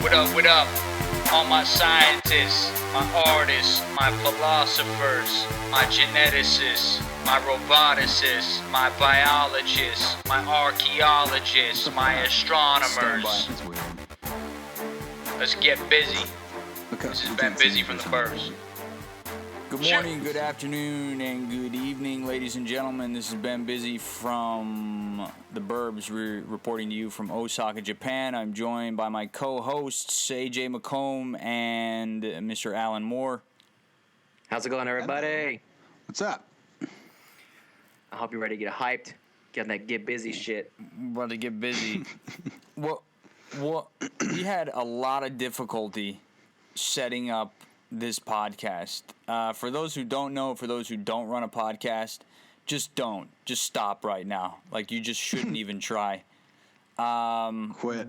What up, what up? All my scientists, my artists, my philosophers, my geneticists, my roboticists, my biologists, my archaeologists, my astronomers. Let's get busy. This has been Busy from the Burbs. Good morning, good afternoon, and good evening, ladies and gentlemen. This is Ben Busy from the Burbs, reporting to you from Osaka, Japan. I'm joined by my co-hosts, AJ McComb and Mr. Alan Moore. How's it going, everybody? What's up? I hope you're ready to get hyped. Get that get busy shit. About to get busy. Well, we had a lot of difficulty setting up this podcast. For those who don't know, for those who don't run a podcast, just don't. Just stop right now. Like, you just shouldn't even try. Quit.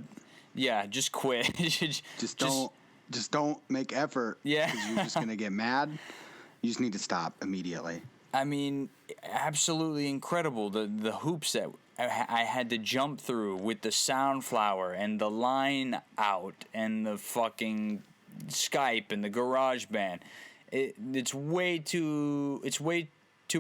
Yeah, just quit. Just don't make effort. Yeah. Because you're just gonna get mad. You just need to stop immediately. I mean, absolutely incredible. The hoops that I had to jump through with the Soundflower and the line out and the fucking Skype and the GarageBand. It's way too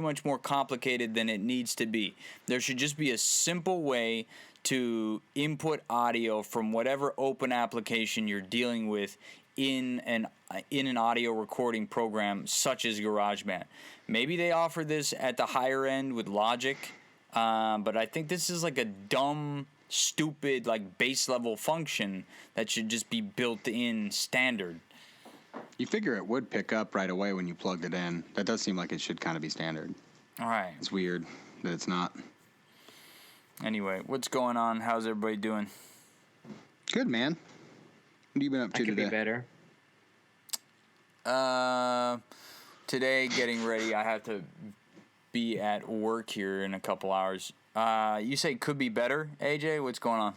much more complicated than it needs to be. There should just be a simple way to input audio from whatever open application you're dealing with in an audio recording program such as GarageBand. Maybe they offer this at the higher end with Logic, but I think this is like a dumb, stupid, like, base level function that should just be built in standard. You figure it would pick up right away when you plugged it in. That does seem like it should kind of be standard. All right. It's weird that it's not. Anyway, what's going on? How's everybody doing? Good, man. What have you been up to I could today? be better. Today, getting ready. I have to be at work here in a couple hours. You say could be better, AJ? What's going on?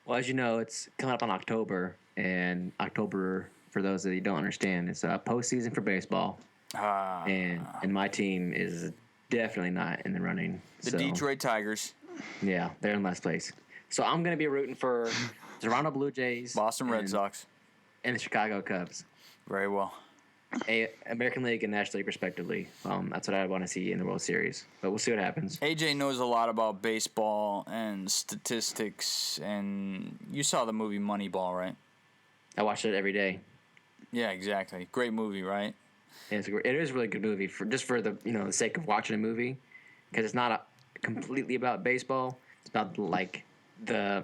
Well, as you know, it's coming up on October, and October, for those that you don't understand, it's postseason for baseball, and my team is definitely not in the running. The Detroit Tigers. Yeah, they're in last place. So I'm going to be rooting for the Toronto Blue Jays, Boston Red Sox, and the Chicago Cubs. Very well. American League and National League, respectively. That's what I want to see in the World Series. But we'll see what happens. AJ knows a lot about baseball and statistics, and you saw the movie Moneyball, right? I watch it every day. Yeah, exactly. Great movie, right? And it is a really good movie for the sake of watching a movie, because it's not completely about baseball. It's about like the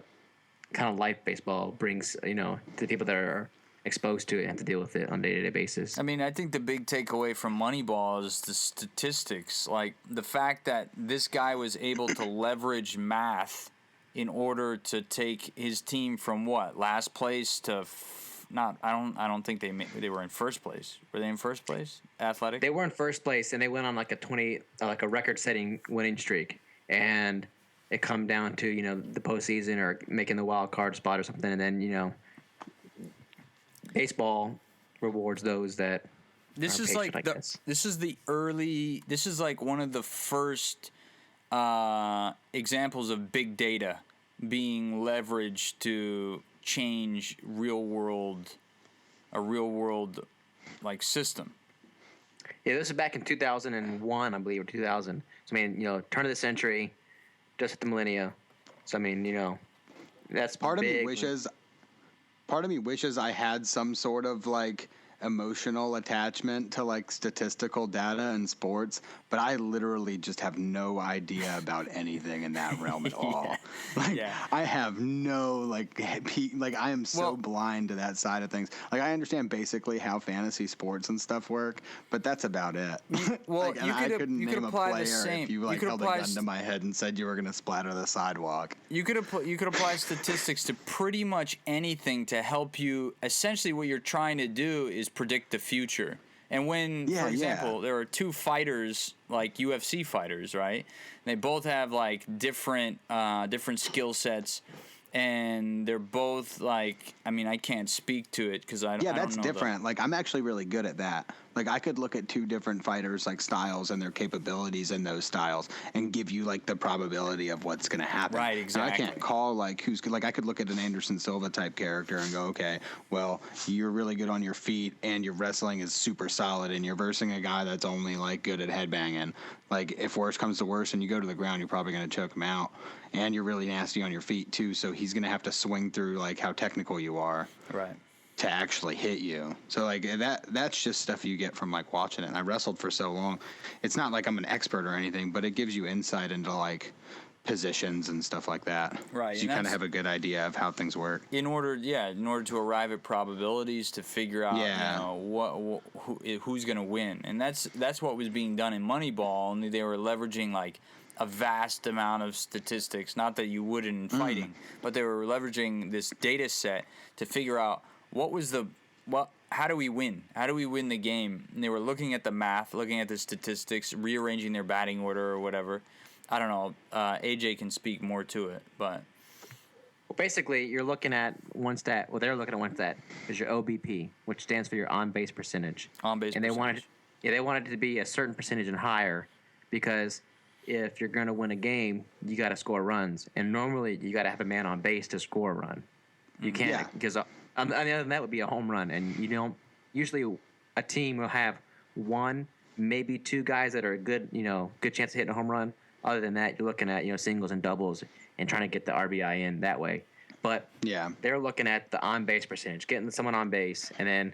kind of life baseball brings to the people that are exposed to it and have to deal with it on a day-to-day basis. I mean, I think the big takeaway from Moneyball is the statistics. Like, the fact that this guy was able to leverage math in order to take his team from what? Last place to I don't think they were in first place. Were they in first place? Athletic? They were in first place, and they went on like a record-setting winning streak. And it come down to, the postseason or making the wild card spot or something, and then, baseball rewards those that. This is patient, like this is like one of the first examples of big data being leveraged to change a real world like system. Yeah, this is back in 2001, I believe, or 2000. So, I mean, turn of the century, just at the millennia. So, I mean, that's Part big. of me wishes I had some sort of like emotional attachment to like statistical data in sports, but I literally just have no idea about anything in that realm at all. I have no like I am so blind to that side of things. Like, I understand basically how fantasy sports and stuff work, but that's about it. Well, I couldn't name a player if you you could held a gun to my head and said you were going to splatter the sidewalk. You could apply statistics to pretty much anything to help you. Essentially, what you're trying to do is predict the future. And when, for example, there are two fighters, like UFC fighters, right? They both have like different skill sets, and they're both like, I mean, I can't speak to it because I don't know. Yeah, that's different. Like, I'm actually really good at that. Like I could look at two different fighters like styles and their capabilities in those styles and give you like the probability of what's going to happen. Right, And exactly. I can't call like who's like I could look at an Anderson Silva type character and go, okay, well you're really good on your feet and your wrestling is super solid and you're versing a guy that's only like good at headbanging. Like if worse comes to worse and you go to the ground, you're probably going to choke him out. And you're really nasty on your feet too, so he's going to have to swing through like how technical you are. Right. To actually hit you. So like that's just stuff you get from like watching it. And I wrestled for so long. It's not like I'm an expert or anything, but it gives you insight into like positions and stuff like that. Right. So you kind of have a good idea of how things work. In order to arrive at probabilities to figure out, who's going to win. And that's what was being done in Moneyball, and they were leveraging like a vast amount of statistics, not that you would in fighting, but they were leveraging this data set to figure out how do we win? How do we win the game? And they were looking at the math, looking at the statistics, rearranging their batting order or whatever. I don't know. AJ can speak more to it, but Well, basically, you're looking at one stat. Well, they're looking at one stat is your OBP, which stands for your on-base percentage. On-base and percentage. They wanted it to be a certain percentage and higher, because if you're going to win a game, you got to score runs, and normally you got to have a man on base to score a run. You can't because on the other than that would be a home run, and you don't usually a team will have one, maybe two guys that are good chance of hitting a home run. Other than that, you're looking at singles and doubles and trying to get the RBI in that way. But they're looking at the on base percentage, getting someone on base, and then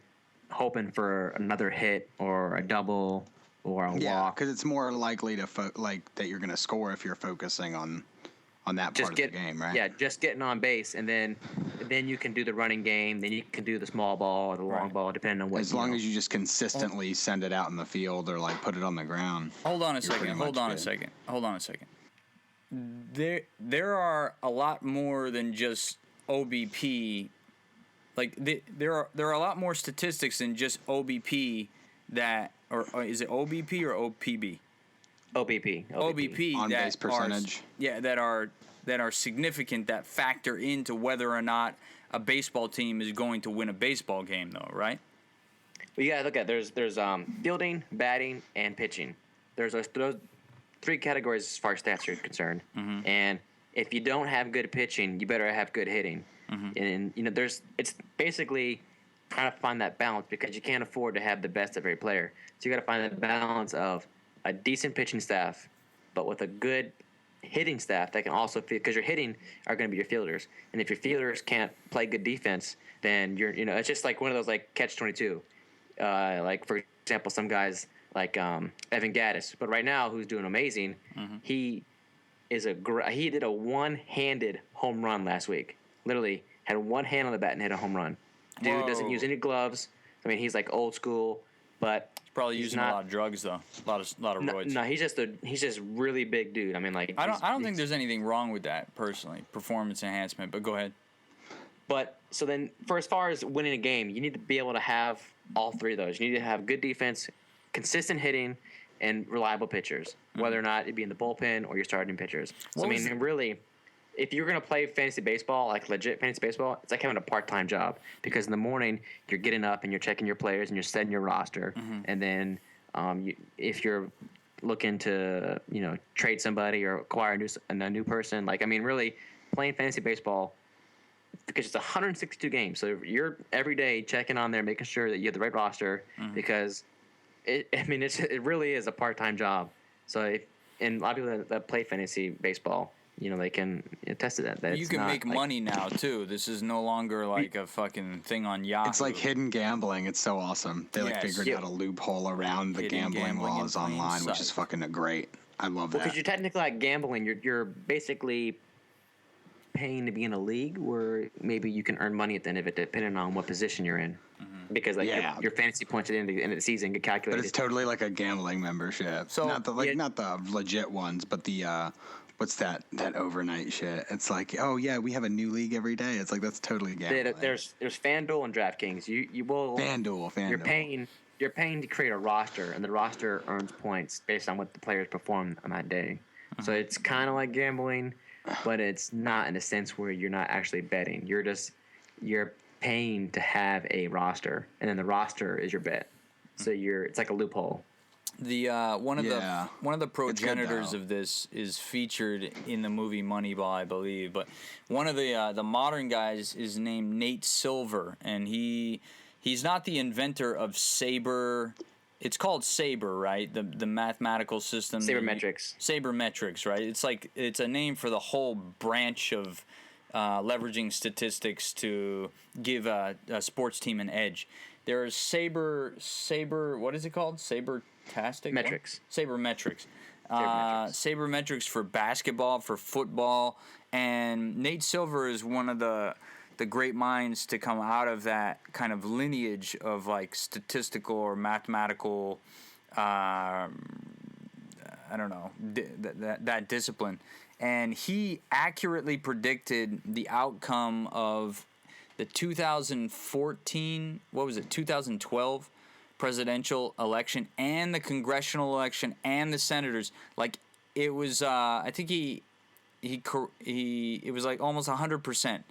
hoping for another hit or a double or a walk. Because it's more likely to that you're going to score if you're focusing on that part of the game, right? Yeah, just getting on base, and then you can do the running game. Then you can do the small ball or the long ball, depending on what. As long as you just consistently send it out in the field or like put it on the ground. Hold on a second. There are a lot more than just OBP. Like there are a lot more statistics than just OBP that, or is it OBP or OPB? OBP on base percentage. That are significant, that factor into whether or not a baseball team is going to win a baseball game, though, right? Well, you gotta look at there's fielding, batting, and pitching. There's those three categories as far as stats are concerned. Mm-hmm. And if you don't have good pitching, you better have good hitting. Mm-hmm. And it's basically trying to find that balance, because you can't afford to have the best of every player. So you got to find that balance of a decent pitching staff, but with a good hitting staff that can also field, because your hitting are going to be your fielders. And if your fielders can't play good defense, then it's just like one of those like catch-22. Like for example, some guys like Evan Gaddis, but right now who's doing amazing. Mm-hmm. He did a one-handed home run last week. Literally had one hand on the bat and hit a home run. Dude doesn't use any gloves. I mean, he's like old school, but he's probably using a lot of drugs though. A lot of roids. No, he's just really big dude. I mean, like I don't think there's anything wrong with that personally. Performance enhancement, but go ahead. But so then, for as far as winning a game, you need to be able to have all three of those. You need to have good defense, consistent hitting, and reliable pitchers. Mm-hmm. Whether or not it be in the bullpen or your starting pitchers. So really, if you're going to play fantasy baseball, like legit fantasy baseball, it's like having a part-time job, because in the morning you're getting up and you're checking your players and you're setting your roster. Mm-hmm. And then if you're looking to, trade somebody or acquire a new person, really playing fantasy baseball, because it's 162 games. So you're every day checking on there, making sure that you have the right roster, mm-hmm. because it really is a part-time job. So and a lot of people that play fantasy baseball, they can attest to that. You can make money now too. This is no longer like a fucking thing on Yahoo. It's like hidden gambling. It's so awesome. They figured out a loophole around the gambling laws online, which is fucking great. I love that. Because you're technically like gambling. You're basically paying to be in a league where maybe you can earn money at the end of it, depending on what position you're in. Mm-hmm. Because your fantasy points at the end of the season get calculated. But it's totally like a gambling membership. So not the legit ones, but the what's that overnight shit? It's like, oh yeah, we have a new league every day. It's like that's totally gambling. There's FanDuel and DraftKings. You will FanDuel. You're paying to create a roster, and the roster earns points based on what the players perform on that day. Mm-hmm. So it's kind of like gambling, but it's not in a sense where you're not actually betting. You're paying to have a roster, and then the roster is your bet. So it's like a loophole. The one of Yeah. the progenitors though. of this is featured in the movie Moneyball, I believe. But one of the modern guys is named Nate Silver, and he's not the inventor of Saber. It's called Saber, right? The mathematical system. Sabermetrics. Sabermetrics, right? It's a name for the whole branch of leveraging statistics to give a sports team an edge. There's Saber. What is it called? Sabertastic? Metrics. Sabermetrics. Sabermetrics. Sabermetrics for basketball, for football, and Nate Silver is one of the great minds to come out of that kind of lineage of like statistical or mathematical, I don't know, that discipline. And he accurately predicted the outcome of the 2012 presidential election and the congressional election and the senators. Like it was, I think it was like almost 100%.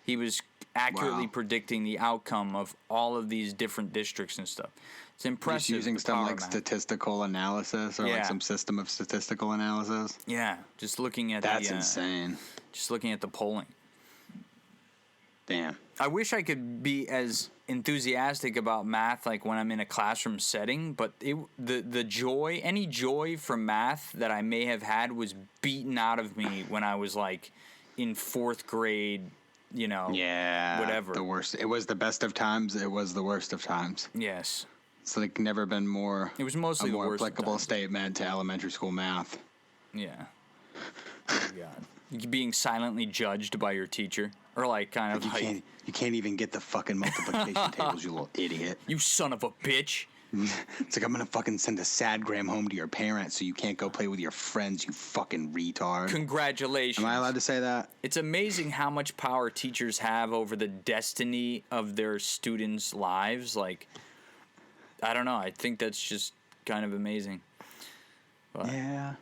He was accurately predicting the outcome of all of these different districts and stuff. It's impressive. Just using the some power, like man. statistical analysis or Yeah. like some system of statistical analysis. Yeah, just looking at That's the insane. just looking at the polling. Damn. I wish I could be as enthusiastic about math like when I'm in a classroom setting, but the joy, any joy from math that I may have had was beaten out of me when I was like in 4th grade, Yeah. whatever. The worst. It was the best of times. It was the worst of times. Yes. It's like never been more. It was mostly a the more worst of applicable times. statement to elementary school math. Yeah. Oh, God. Being silently judged by your teacher. Or like kind of like, You can't even get the fucking multiplication tables, you little idiot. you son of a bitch. It's like I'm gonna fucking send a sadgram home to your parents so you can't go play with your friends, you fucking retard. Congratulations. Am I allowed to say that? It's amazing how much power teachers have over the destiny of their students' lives. Like, I don't know. I think that's just kind of amazing. But Yeah.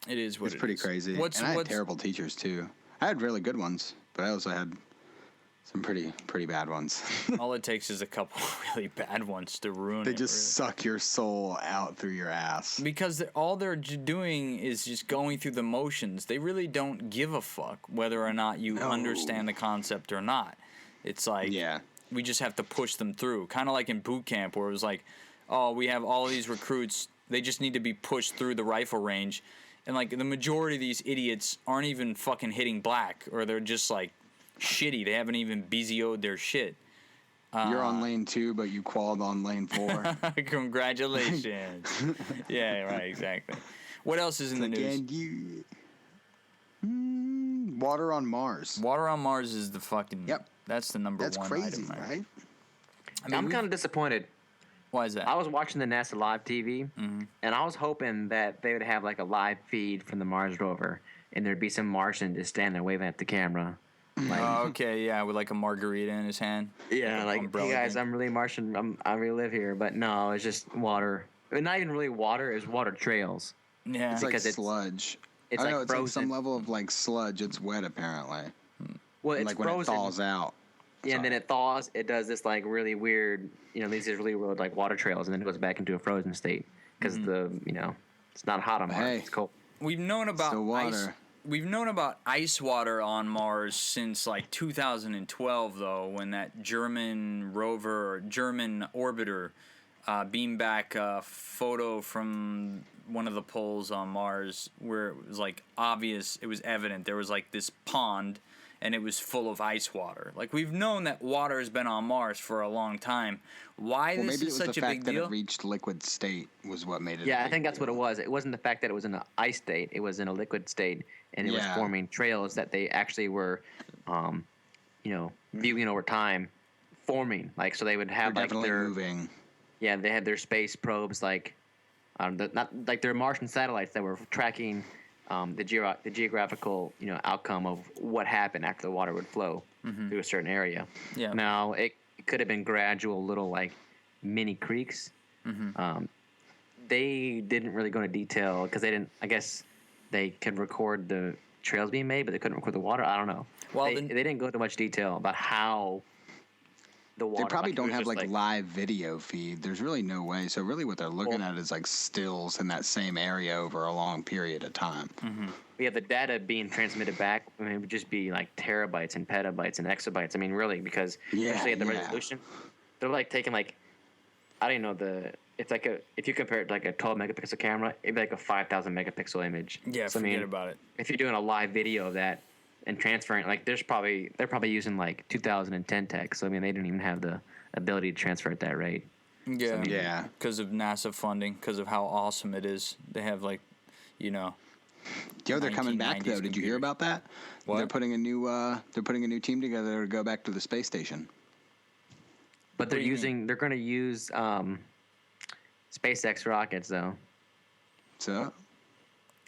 it is what It's pretty crazy. And I had terrible teachers too. I had really good ones, but I also had some pretty bad ones. all it takes is a couple really bad ones to ruin They it. just suck your soul out through your ass. Because all they're doing is just going through the motions. They really don't give a fuck whether or not you understand the concept or not. It's like, Yeah. we just have to push them through. Kind of like in boot camp where it was like, oh, we have all these recruits. They just need to be pushed through the rifle range. And like the majority of these idiots aren't even fucking hitting black, or they're just like shitty. They haven't even BZO'd their shit. You're on lane 2, but you qualled on lane 4. Congratulations. Yeah, right, exactly. What else is in the news? And you... water on Mars. Water on Mars is the fucking... Yep. That's the number That's one crazy, item, right? I mean, I'm kind of disappointed. Why is that? I was watching the NASA live TV, and I was hoping that they would have like a live feed from the Mars rover, and there'd be some Martian just standing there waving at the camera. Like, Oh, okay, yeah, with like a margarita in his hand. yeah, like, umbrella hey guys, thing. I'm really Martian. I really live here, but no, it's just water. Not even really water. It's water trails. Yeah. It's like Because it's- sludge. it's I like know, it's like some frozen. level of like sludge. It's wet apparently. Well, And it's like when frozen. it thaws out. Yeah, and then it thaws. It does this like really weird, these really weird like water trails, and then it goes back into a frozen state because it's not hot on Mars. Hey. It's cold. We've known about Still ice. water. We've known about ice water on Mars since like 2012, though, when that German rover or German orbiter beamed back a photo from one of the poles on Mars where it was like obvious, it was evident there was like this pond and it was full of ice water. Like, we've known that water has been on Mars for a long time. Why Well, this maybe it is was such the a big fact that deal? it reached liquid state was what made it. Yeah, a I big think that's what deal. it was. It wasn't the fact that it was in an ice state. It was in a liquid state, and it was Yeah. forming trails that they actually were, viewing over time, forming. Like, so they would They're have like definitely their moving. yeah, they had their space probes like, not like their Martian satellites that were tracking the geographical outcome of what happened after the water would flow through a certain area. Yeah. Now it could have been gradual little like mini creeks. They didn't really go into detail because they didn't. I guess they could record the trails being made, but they couldn't record the water. I don't know. Well, They didn't go into much detail about how the water. They probably it don't was have just, like live video feed. There's really no way. So really, what they're looking Well- at is like stills in that same area over a long period of time. Yeah, the data being transmitted back, I mean, it would just be like terabytes and petabytes and exabytes. I mean, really, because Yeah, especially at the yeah. resolution, they're like taking like, I don't know it's like if you compare it to like a 12 megapixel camera, it'd be like a 5,000 megapixel image. Yeah, So, I forget mean, about it. if you're doing a live video of that and transferring, like they're probably using like 2010 tech. So I mean, they didn't even have the ability to transfer at that rate. Yeah, Yeah. because of NASA funding, because of how awesome it is. They have like, you know, Yo, they're coming back 1990s though. Did you hear computers. about that? What? They're putting a new team together to go back to the space station. But they're do you mean? they're going to use SpaceX rockets though. So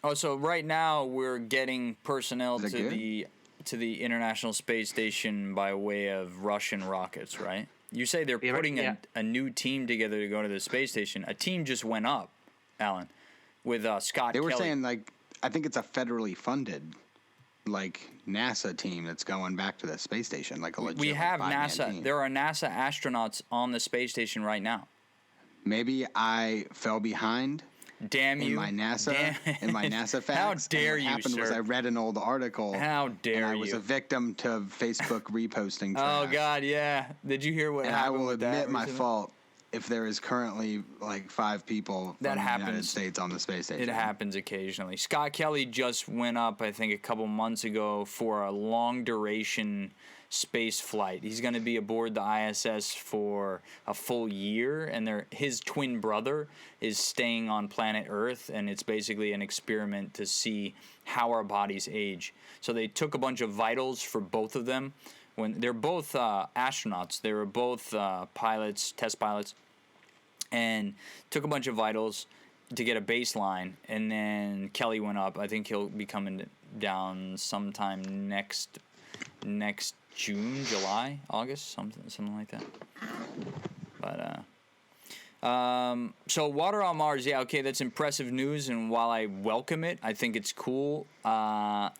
Oh, so right now we're getting personnel Is that to good? the International Space Station by way of Russian rockets, right? You say they're Yeah, putting yeah. a new team together to go to the space station. A team just went up, Alan, with Scott they were Kelly. saying like I think it's a federally funded like NASA team that's going back to the space station. Like a legit. we like, have five-man NASA. team. There are NASA astronauts on the space station right now. Maybe I fell behind Damn you! in my NASA in my NASA facts. How and dare what you, happened was sir. I read an old article. How dare and I you! was a victim to Facebook reposting Oh trash. God, yeah. Did you hear what And I happened will with that admit my recently? fault if there is currently like 5 people That from the United happens. States on the space station. It happens occasionally. Scott Kelly just went up, I think, a couple months ago for a long duration space flight. He's going to be aboard the ISS for a full year, and his twin brother is staying on planet Earth, and it's basically an experiment to see how our bodies age. So they took a bunch of vitals for both of them. When they're both astronauts, they were both pilots, test pilots, and took a bunch of vitals to get a baseline, and then Kelly went up. I think he'll be coming down sometime next June, July, August, something like that. But so water on Mars, yeah, okay, that's impressive news, and while I welcome it, I think it's cool. I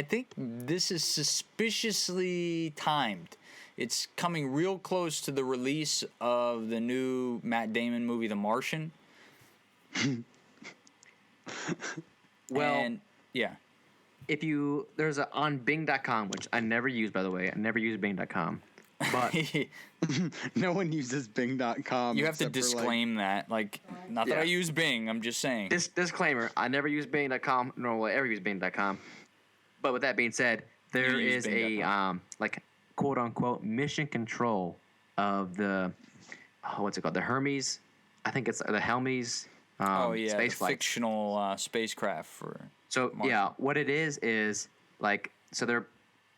think this is suspiciously timed. It's coming real close to the release of the new Matt Damon movie, The Martian. Well, And yeah. if you there's a on Bing.com, which I never use, by the way. I never use Bing.com, but No one uses Bing.com. You have to except for, like, disclaim that. Like, not that Yeah. I use Bing, I'm just saying. disclaimer: I never use Bing.com, nor will I ever use Bing.com. But with that being said, there use is Bing.com. a like quote unquote mission control of the what's it called? The Hermes. I think it's the Helmes. Oh, yeah, space the flight. fictional spacecraft for... So Martian. yeah, what it is like so they're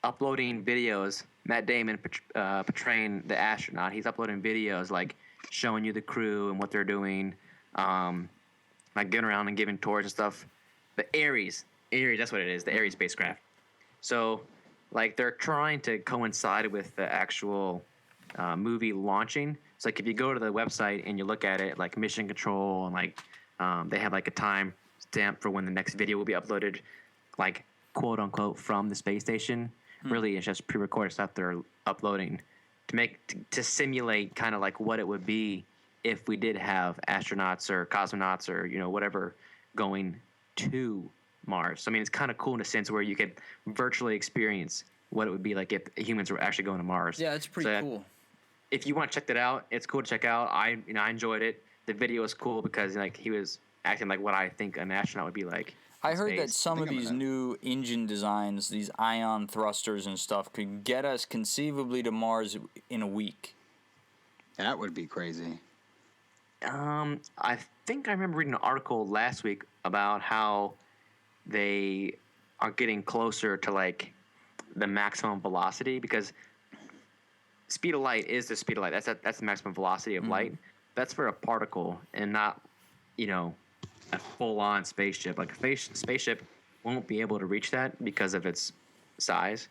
uploading videos. Matt Damon portraying the astronaut. He's uploading videos like showing you the crew and what they're doing, like getting around and giving tours and stuff. The Ares, that's what it is. The Ares spacecraft. So like they're trying to coincide with the actual movie launching. It's like if you go to the website and you look at it, like mission control and like they have like a time stamp for when the next video will be uploaded, like quote unquote from the space station. Really, it's just pre-recorded stuff they're uploading to simulate kind of like what it would be if we did have astronauts or cosmonauts or whatever going to Mars. So, I mean, it's kind of cool in a sense where you could virtually experience what it would be like if humans were actually going to Mars. Yeah, it's pretty cool. If you want to check that out, it's cool to check out. I enjoyed it. The video is cool because like he was acting like what I think an astronaut would be like. I in heard that space. some of think I'm these gonna- new engine designs, these ion thrusters and stuff, could get us conceivably to Mars in a week. That would be crazy. I think I remember reading an article last week about how they are getting closer to like the maximum velocity because speed of light is the speed of light. That's the maximum velocity of light. That's for a particle and not, a full-on spaceship. Like a spaceship won't be able to reach that because of its size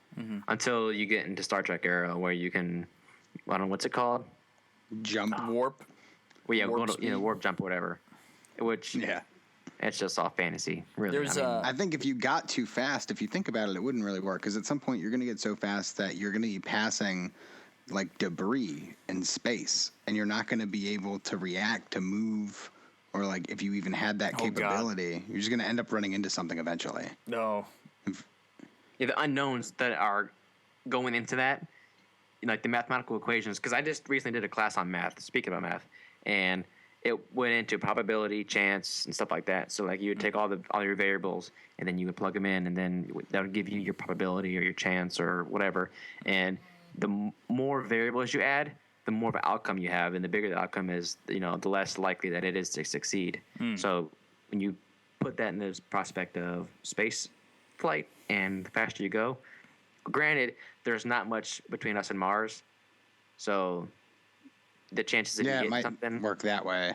until you get into Star Trek era where you can, I don't know what's it called. Jump. Warp. Well, yeah, Warp go to, speed. warp jump or whatever. Which Yeah. it's just all fantasy, really. There's I mean, a- I think if you got too fast, if you think about it, it wouldn't really work because at some point you're going to get so fast that you're going to be passing like debris in space, and you're not going to be able to react, to move, or like if you even had that capability, you're just going to end up running into something eventually. No. Yeah, the unknowns that are going into that, like the mathematical equations, because I just recently did a class on math, speaking about math, and it went into probability, chance, and stuff like that. So like you would take all your variables, and then you would plug them in, and then that would give you your probability or your chance or whatever. And the more variables you add, the more of an outcome you have, and the bigger the outcome is, the less likely that it is to succeed. So when you put that in this prospect of space flight, and the faster you go, granted, there's not much between us and Mars, so the chances that you it get might something work that way.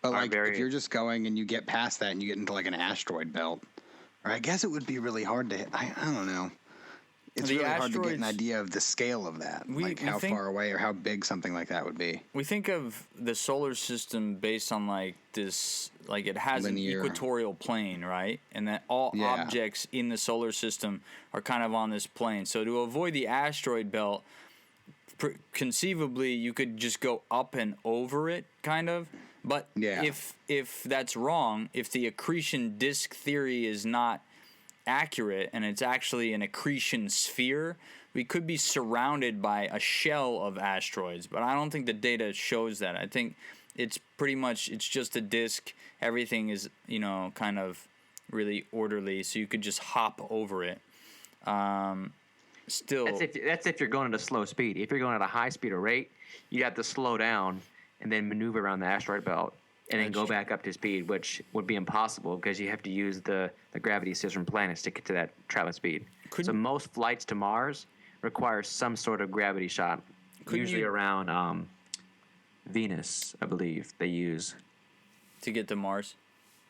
But like, very, if you're just going and you get past that and you get into like an asteroid belt, or I guess it would be really hard to. I don't know. It's really hard to get an idea of the scale of that, like how far away or how big something like that would be. We think of the solar system based on like this, like it has Linear. an equatorial plane, right? And that all objects in the solar system are kind of on this plane. So to avoid the asteroid belt, conceivably you could just go up and over it, kind of. But if that's wrong, if the accretion disk theory is not accurate and it's actually an accretion sphere, we could be surrounded by a shell of asteroids, but I don't think the data shows that. I think it's just a disk. Everything is, kind of really orderly, so you could just hop over it. Still, that's if you're going at a slow speed. If you're going at a high speed or rate, you have to slow down and then maneuver around the asteroid belt and then go back up to speed, which would be impossible because you have to use the gravity system planets to get to that traveling speed. So most flights to Mars require some sort of gravity shot, usually around Venus, I believe they use. To get to Mars?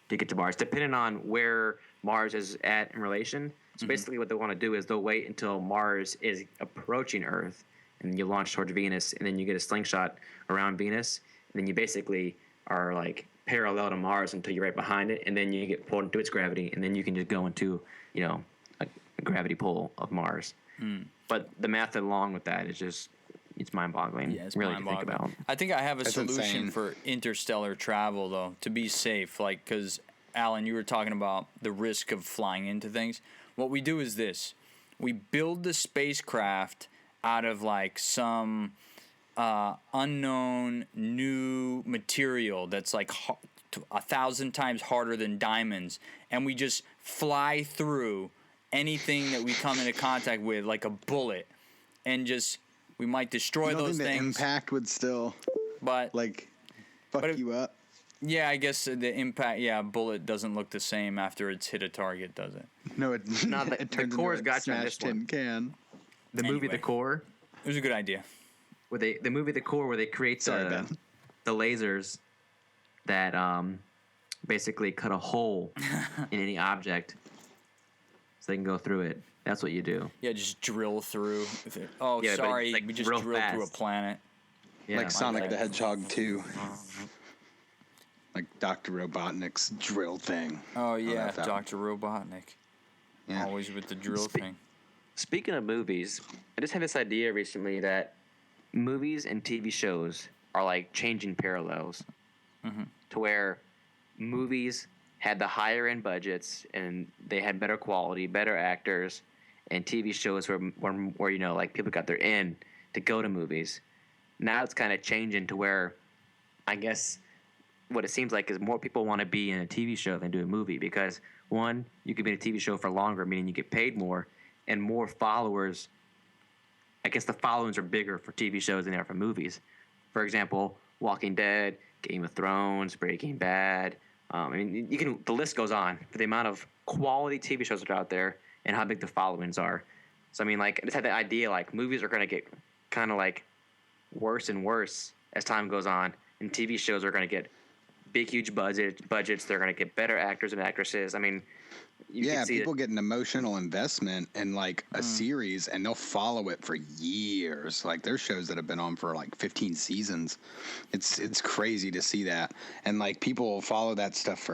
To get to Mars, depending on where Mars is at in relation. So basically what they want to do is they'll wait until Mars is approaching Earth, and you launch towards Venus, and then you get a slingshot around Venus, and then you basically are like parallel to Mars until you're right behind it, and then you get pulled into its gravity, and then you can just go into a gravity pull of Mars. But the math along with that is just it's mind-boggling. Yeah, it's really mind-boggling. to think about. I think I have a solution insane. for interstellar travel though, to be safe. Like, because Alan, you were talking about the risk of flying into things. What we do is this: we build the spacecraft out of like some unknown new material that's like 1,000 times harder than diamonds, and we just fly through anything that we come into contact with like a bullet, and just we might destroy those things. The impact would still, but fuck you up. Yeah, I guess the impact. Yeah, a bullet doesn't look the same after it's hit a target, does it? No, it the Core's got you on this one. Can. The movie The Core. It was a good idea. The movie The Core, where they create the lasers that basically cut a hole in any object so they can go through it. That's what you do. Yeah, just drill through. Oh, yeah, sorry, like we just real drilled through a fast. planet. Yeah, Like Sonic the Hedgehog 2. Like Dr. Robotnik's drill thing. Oh yeah, that Dr. Robotnik. Yeah. Always with the drill thing. Speaking of movies, I just had this idea recently that movies and TV shows are like changing parallels to where movies had the higher end budgets and they had better quality, better actors, and TV shows were like people got their in to go to movies. Now it's kind of changing to where I guess what it seems like is more people want to be in a TV show than do a movie because, one, you could be in a TV show for longer, meaning you get paid more, and more followers. I guess the followings are bigger for TV shows than they are for movies. For example, Walking Dead, Game of Thrones, Breaking Bad. The list goes on for the amount of quality TV shows that are out there and how big the followings are. So, I just had the idea, like, movies are going to get kind of, like, worse and worse as time goes on, and TV shows are going to get big, huge budgets. They're going to get better actors and actresses. People get an emotional investment in like a series and they'll follow it for years. Like there's shows that have been on for like 15 seasons. It's crazy to see that. And like people will follow that stuff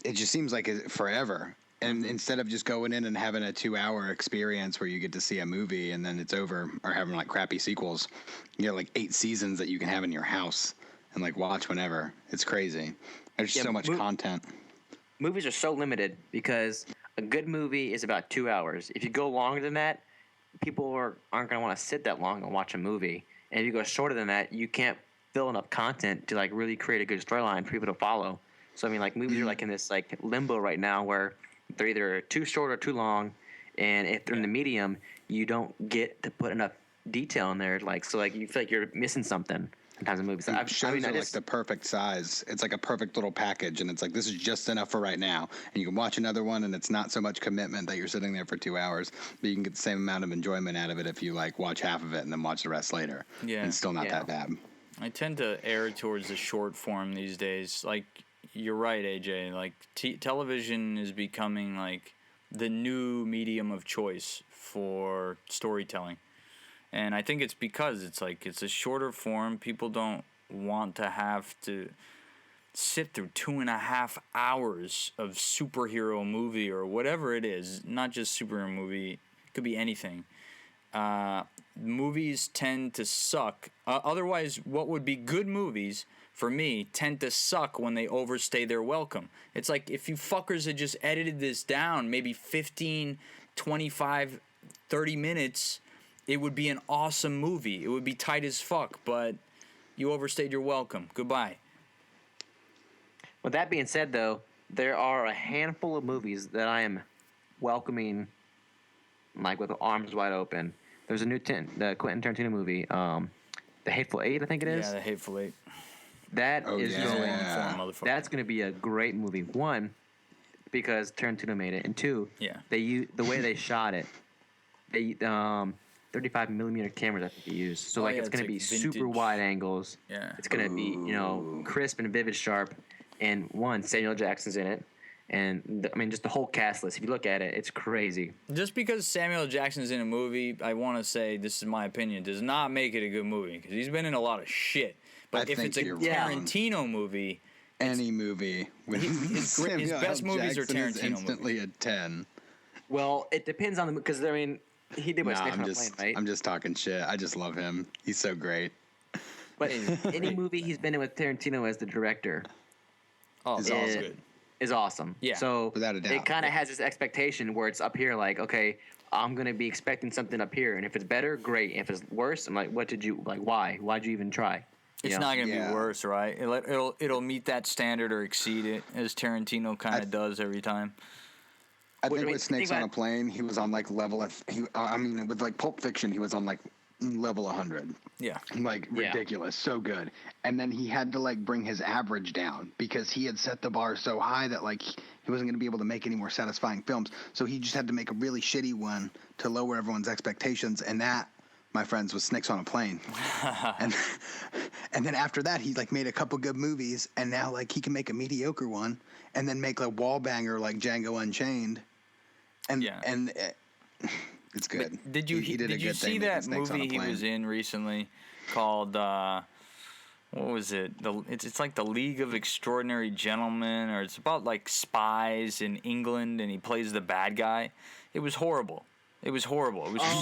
it just seems like forever. And instead of just going in and having a 2-hour experience where you get to see a movie and then it's over, or having like crappy sequels, you got like 8 seasons that you can have in your house and like watch whenever. It's crazy. There's so much content. Movies are so limited because a good movie is about 2 hours. If you go longer than that, people aren't going to want to sit that long and watch a movie. And if you go shorter than that, you can't fill enough content to like really create a good storyline for people to follow. So I mean, like movies are like in this like limbo right now where they're either too short or too long, and if they're in the medium, you don't get to put enough detail in there. Like so, like you feel like you're missing something sometimes in movies. Shows are like the perfect size. It's like a perfect little package, and it's like this is just enough for right now. And you can watch another one, and it's not so much commitment that you're sitting there for 2 hours, but you can get the same amount of enjoyment out of it if you like watch half of it and then watch the rest later. Yeah, and it's still not that bad. I tend to err towards the short form these days. Like you're right, AJ. Like television is becoming like the new medium of choice for storytelling. And I think it's because it's a shorter form. People don't want to have to sit through 2.5 hours of superhero movie or whatever it is. Not just superhero movie. It could be anything. Movies tend to suck. Otherwise, what would be good movies, for me, tend to suck when they overstay their welcome. It's like if you fuckers had just edited this down, maybe 15, 25, 30 minutes, it would be an awesome movie. It would be tight as fuck, but you overstayed your welcome. Goodbye. With that being said, though, there are a handful of movies that I am welcoming, like with arms wide open. There's a new the Quentin Tarantino movie, The Hateful Eight, I think it is. Yeah, The Hateful Eight. That is motherfucker. That's going to be a great movie. One, because Tarantino made it, and two, the way they shot it. They 35 millimeter cameras I think they used. So it's going to be vintage. Super wide angles. Yeah. It's going to be crisp and vivid, sharp. And one, Samuel Jackson's in it. And just the whole cast list. If you look at it, it's crazy. Just because Samuel Jackson's in a movie, I want to say, this is my opinion, does not make it a good movie because he's been in a lot of shit. But if it's a Tarantino movie, any movie with his best movies are Tarantino movies. Instantly a 10. Well, it depends on because he did what Snakes on a Plane, right? I'm just talking shit. I just love him. He's so great. But any movie he's been in with Tarantino as the director, is awesome. Yeah. So without a doubt, it kind of has this expectation where it's up here, like, okay, I'm gonna be expecting something up here, and if it's better, great. If it's worse, I'm like, what did you like? Why? Why'd you even try? It's not gonna be worse, right? It'll meet that standard or exceed it, as Tarantino kind of does every time. I think with Snakes on a Plane, he was on like level. With like Pulp Fiction, he was on like level 100. Yeah. Like ridiculous, so good. And then he had to like bring his average down because he had set the bar so high that like he wasn't going to be able to make any more satisfying films. So he just had to make a really shitty one to lower everyone's expectations. And that, my friends, was Snakes on a Plane. and then after that, he like made a couple good movies, and now like he can make a mediocre one and then make a wall banger like Django Unchained. And it's good. But did you see that movie he was in recently called what was it? It's like The League of Extraordinary Gentlemen, or it's about like spies in England, and he plays the bad guy. It was horrible. It was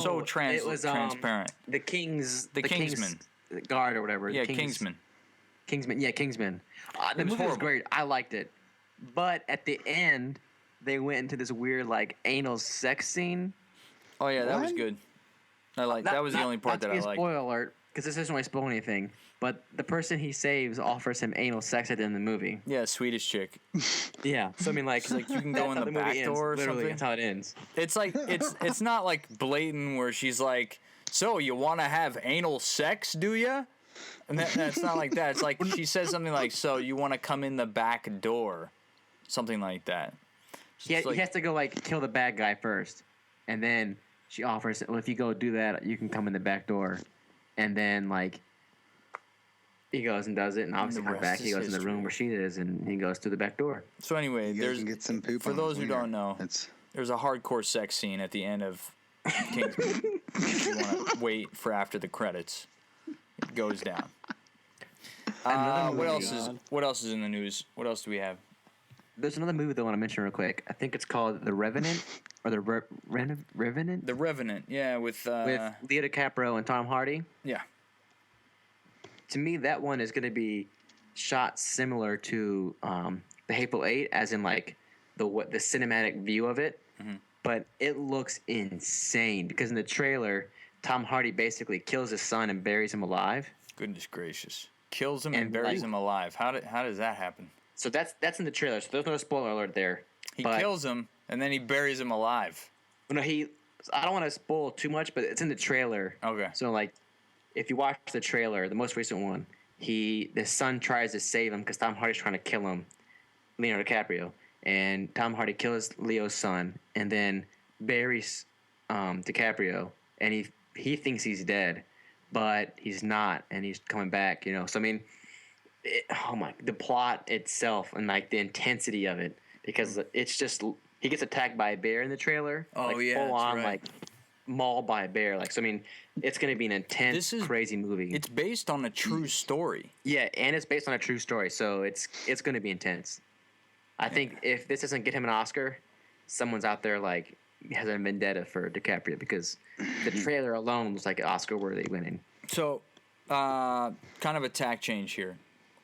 so transparent. The Kingsman Guard or whatever. Yeah, Kingsman. Kingsman. The movie was great. I liked it, but at the end, they went into this weird like anal sex scene. Oh yeah, that was good. That was the only part that I liked. Spoiler alert, because this doesn't really spoil anything. But the person he saves offers him anal sex at the end of the movie. Yeah, Swedish chick. Yeah, so I mean, like you can go in the back door or something. That's how it ends. It's like it's not like blatant where she's like, "So you want to have anal sex, do you?" And that's not like that. It's like she says something like, "So you want to come in the back door," something like that. He has to go like kill the bad guy first, and then she offers, well, if you go do that, you can come in the back door. And then, like, he goes and does it, and obviously her back, he goes in the room where she is, and he goes through the back door. So anyway, get some poop for those who don't know, there's a hardcore sex scene at the end of Kingsman. If you want to wait for after the credits, it goes down. What else is in the news? What else do we have? There's another movie that I want to mention real quick. I think it's called The Revenant or the Revenant The Revenant, yeah, with Leo DiCaprio and Tom Hardy. yeah. To me, that one is going to be shot similar to The Hateful Eight, as in like the cinematic view of it. But it looks insane because in the trailer, Tom Hardy basically kills his son and buries him alive. Goodness gracious. Kills him and And, buries like- him alive. How does that happen? So that's in the trailer. So there's no spoiler alert there. He But- kills him and then he buries him alive. No, I don't want to spoil too much, but it's in the trailer. Okay. So like, if you watch the trailer, the most recent one, the son tries to save him because Tom Hardy's trying to kill him, Leonardo DiCaprio, and Tom Hardy kills Leo's son and then buries DiCaprio, and he thinks he's dead, but he's not, and he's coming back. So I mean, the plot itself and like the intensity of it, because it's just he gets attacked by a bear in the trailer. Oh, like, yeah, full that's on right. like mauled by a bear. Like, so I mean, it's gonna be an intense, This is- crazy movie. It's based on a true story. Yeah, and it's based on a true story, so it's gonna be intense. I think if this doesn't get him an Oscar, someone's out there like has a vendetta for DiCaprio because the trailer alone was like Oscar-worthy winning. So, kind of a tack change here.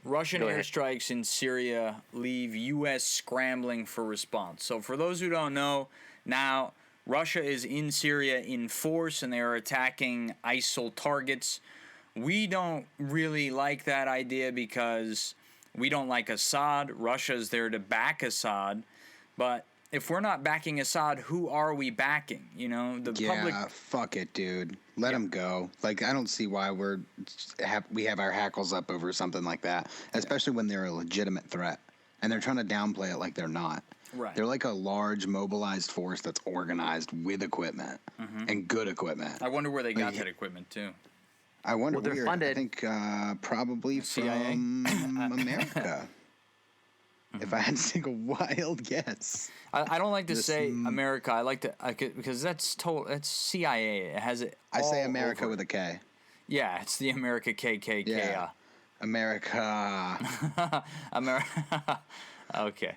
Russian Go ahead. airstrikes in Syria leave U.S. scrambling for response. So, for those who don't know, now Russia is in Syria in force and they are attacking ISIL targets. We don't really like that idea because we don't like Assad. Russia's there to back Assad. But if we're not backing Assad, who are we backing? The public. Fuck it, dude. Let him go. Like, I don't see why we have our hackles up over something like that, especially when they're a legitimate threat and they're trying to downplay it like they're not. Right. They're like a large mobilized force that's organized with equipment and good equipment. I wonder where they got that equipment too. I wonder. Well, they're where. funded. I think probably CIA? from America. If I had to take a wild guess. I don't like to This say m- America. I like to because that's CIA. It has it. I say all America over. with a K. Yeah, it's the America KKK. Yeah. America. America. Okay.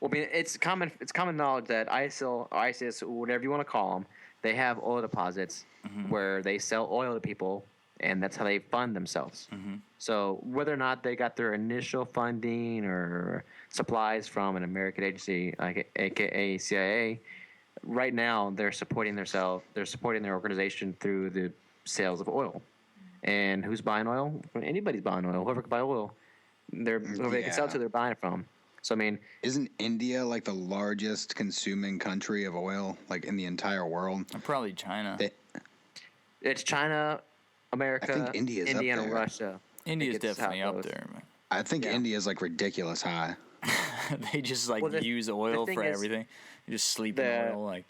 Well, I mean, it's common knowledge that ISIL, or ISIS, whatever you want to call them, they have oil deposits where they sell oil to people, and that's how they fund themselves. So whether or not they got their initial funding or supplies from an American agency, like AKA CIA, right now they're supporting themselves. They're supporting their organization through the sales of oil. And who's buying oil? Anybody's buying oil. Whoever can buy oil, whoever they can sell to, they're buying it from. So I mean, Isn't India like the largest consuming country of oil, like in the entire world? Probably China. it's China, America, I think India's up India, and there. Russia. India's it's how definitely it up goes. there. Man. I think Yeah. India is like ridiculous high. They just like Well, use oil thing for is, everything. You just sleep in the- oil. Like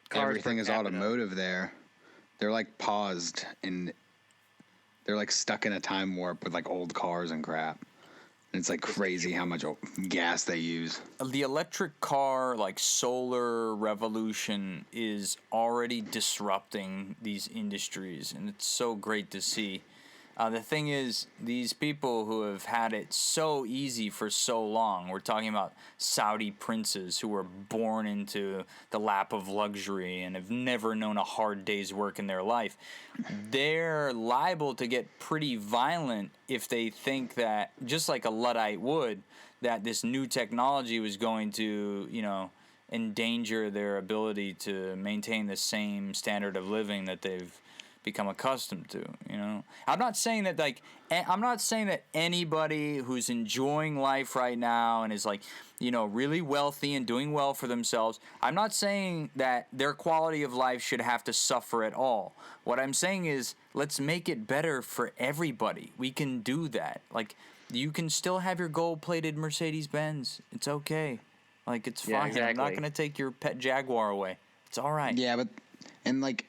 Cars Everything per is capita. automotive there. They're like paused and they're like stuck in a time warp with like old cars and crap. And it's like crazy how much gas they use. the electric car, like solar revolution, is already disrupting these industries, and it's so great to see. The thing is, these people who have had it so easy for so long, we're talking about Saudi princes who were born into the lap of luxury and have never known a hard day's work in their life, they're liable to get pretty violent if they think that, just like a Luddite would, that this new technology was going to, endanger their ability to maintain the same standard of living that they've become accustomed to. I'm not saying that anybody who's enjoying life right now and is really wealthy and doing well for themselves, I'm not saying that their quality of life should have to suffer at all. What I'm saying is, let's make it better for everybody. We can do that. Like, you can still have your gold-plated Mercedes-Benz. It's okay. Like, it's Yeah, fine. I'm not exactly. going to take your pet Jaguar away. It's all right. Yeah, but and like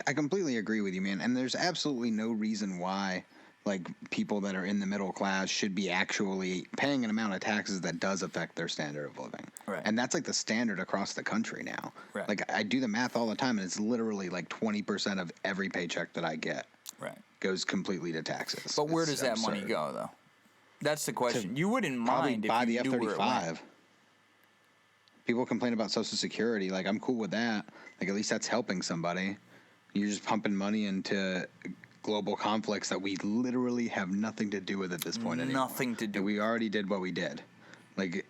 I completely agree with you, man. And there's absolutely no reason why like people that are in the middle class should be actually paying an amount of taxes that does affect their standard of living. Right. And that's like the standard across the country now. Right. Like I do the math all the time, and it's literally like 20% of every paycheck that I get Right. goes completely to taxes. But where It's does that money absurd. go, though? That's the question. You wouldn't Probably mind buy if the you knew where it went. F-35. People complain about Social Security. Like, I'm cool with that. Like, at least that's helping somebody. You're just pumping money into global conflicts that we literally have nothing to do with at this point anymore. Nothing to do. And we already did what we did. Like,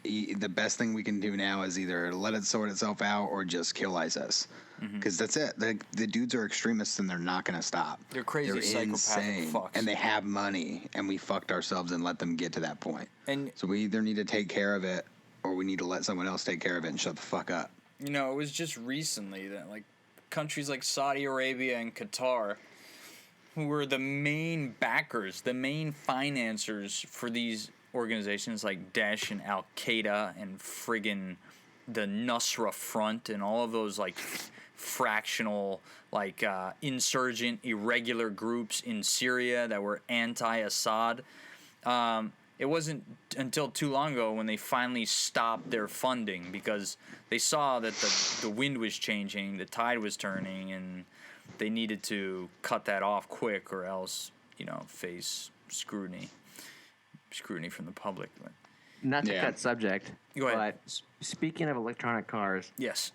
the best thing we can do now is either let it sort itself out or just kill ISIS. Because that's it. The dudes are extremists and they're not going to stop. They're crazy They're psychopathic insane. fucks. And they have money, and we fucked ourselves and let them get to that point. And So we either need to take care of it or we need to let someone else take care of it and shut the fuck up. you know, it was just recently that like countries like Saudi Arabia and Qatar, who were the main backers, the main financiers for these organizations like Daesh and Al Qaeda and friggin' the Nusra Front and all of those like fractional like insurgent irregular groups in Syria that were anti-Assad. It wasn't until too long ago when they finally stopped their funding because they saw that the wind was changing, the tide was turning, and they needed to cut that off quick or else, you know, face scrutiny from the public. But Not to Yeah. cut subject, Go ahead. but speaking of electronic cars, yes,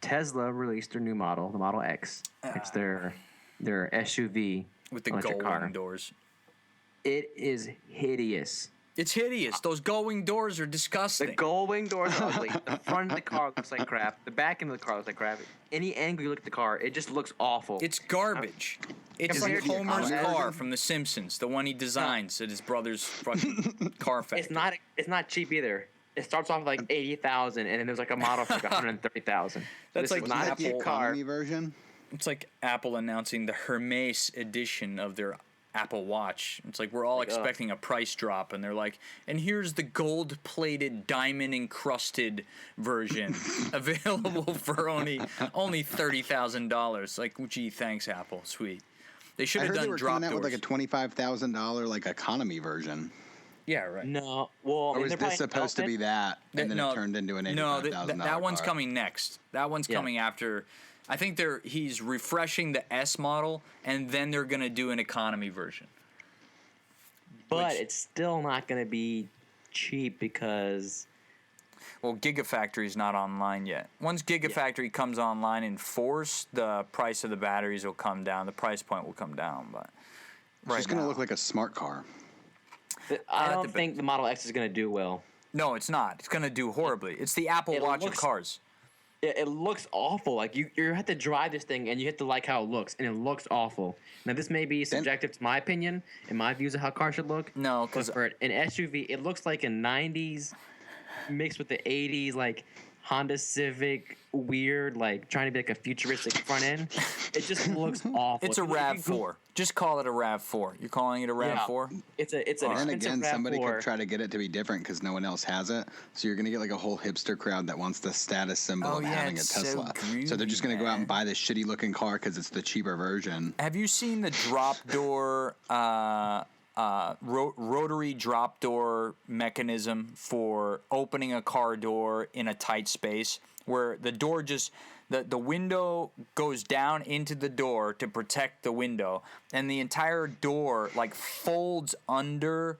Tesla released their new model, the Model X. It's their SUV with the electric gullwing car. doors. It is hideous. It's hideous. Those gullwing doors are The disgusting. gullwing doors are ugly. The front of the car looks like crap. The back end of the car looks like crap. Any angle you look at the car, it just looks awful. It's garbage. It's Compared like to Homer's ours. car from The Simpsons, the one he designs at his brother's fucking car factory. It's not cheap either. It starts off at like 80,000, and then there's like a model for like 130,000. That's like not a Apple cheap car. Economy version? It's like Apple announcing the Hermes edition of their Apple Watch. It's like we're all expecting a price drop, and they're like, and here's the gold-plated, diamond-encrusted version available for only $30,000. Like, gee, thanks, Apple, sweet. They should I have heard they done were drop coming out doors. with like a $25,000 like economy version. Yeah, right. No, well, Or was this supposed to be that, and then it turned into an $85,000 that one's car? coming next. That one's Yeah. coming after. I think he's refreshing the S model, and then they're gonna do an economy version. But which- it's still not going to be cheap because Well, Gigafactory's not online yet. Once Gigafactory comes online in force, the price of the batteries will come down. The price point will come down, but It's just going now- to look like a smart car. I it don't depends. think the Model X is going to do well. No, it's not. It's gonna do horribly. It's the Apple It Watch of looks- cars. It looks awful. Like you have to drive this thing and you have to like how it looks, and it looks awful. Now this may be subjective to my opinion and my views of how cars should look. No, but 'cause- for an SUV, it looks like a '90s mixed with the '80s, like Honda Civic, weird, like trying to be like a futuristic front end. It just looks awful. It's a If you Rav go- 4. Just call it a Rav 4. You're calling it a Rav Yeah. 4? It's an And expensive again, somebody RAV4. could try to get it to be different because no one else has it. So you're going to get like a whole hipster crowd that wants the status symbol Oh, of yeah, having a it's so Tesla. groovy, So they're just going to go out man. and buy this shitty looking car because it's the cheaper version. Have you seen the drop door, rotary drop door mechanism for opening a car door in a tight space where the door just, the window goes down into the door to protect the window, and the entire door like folds under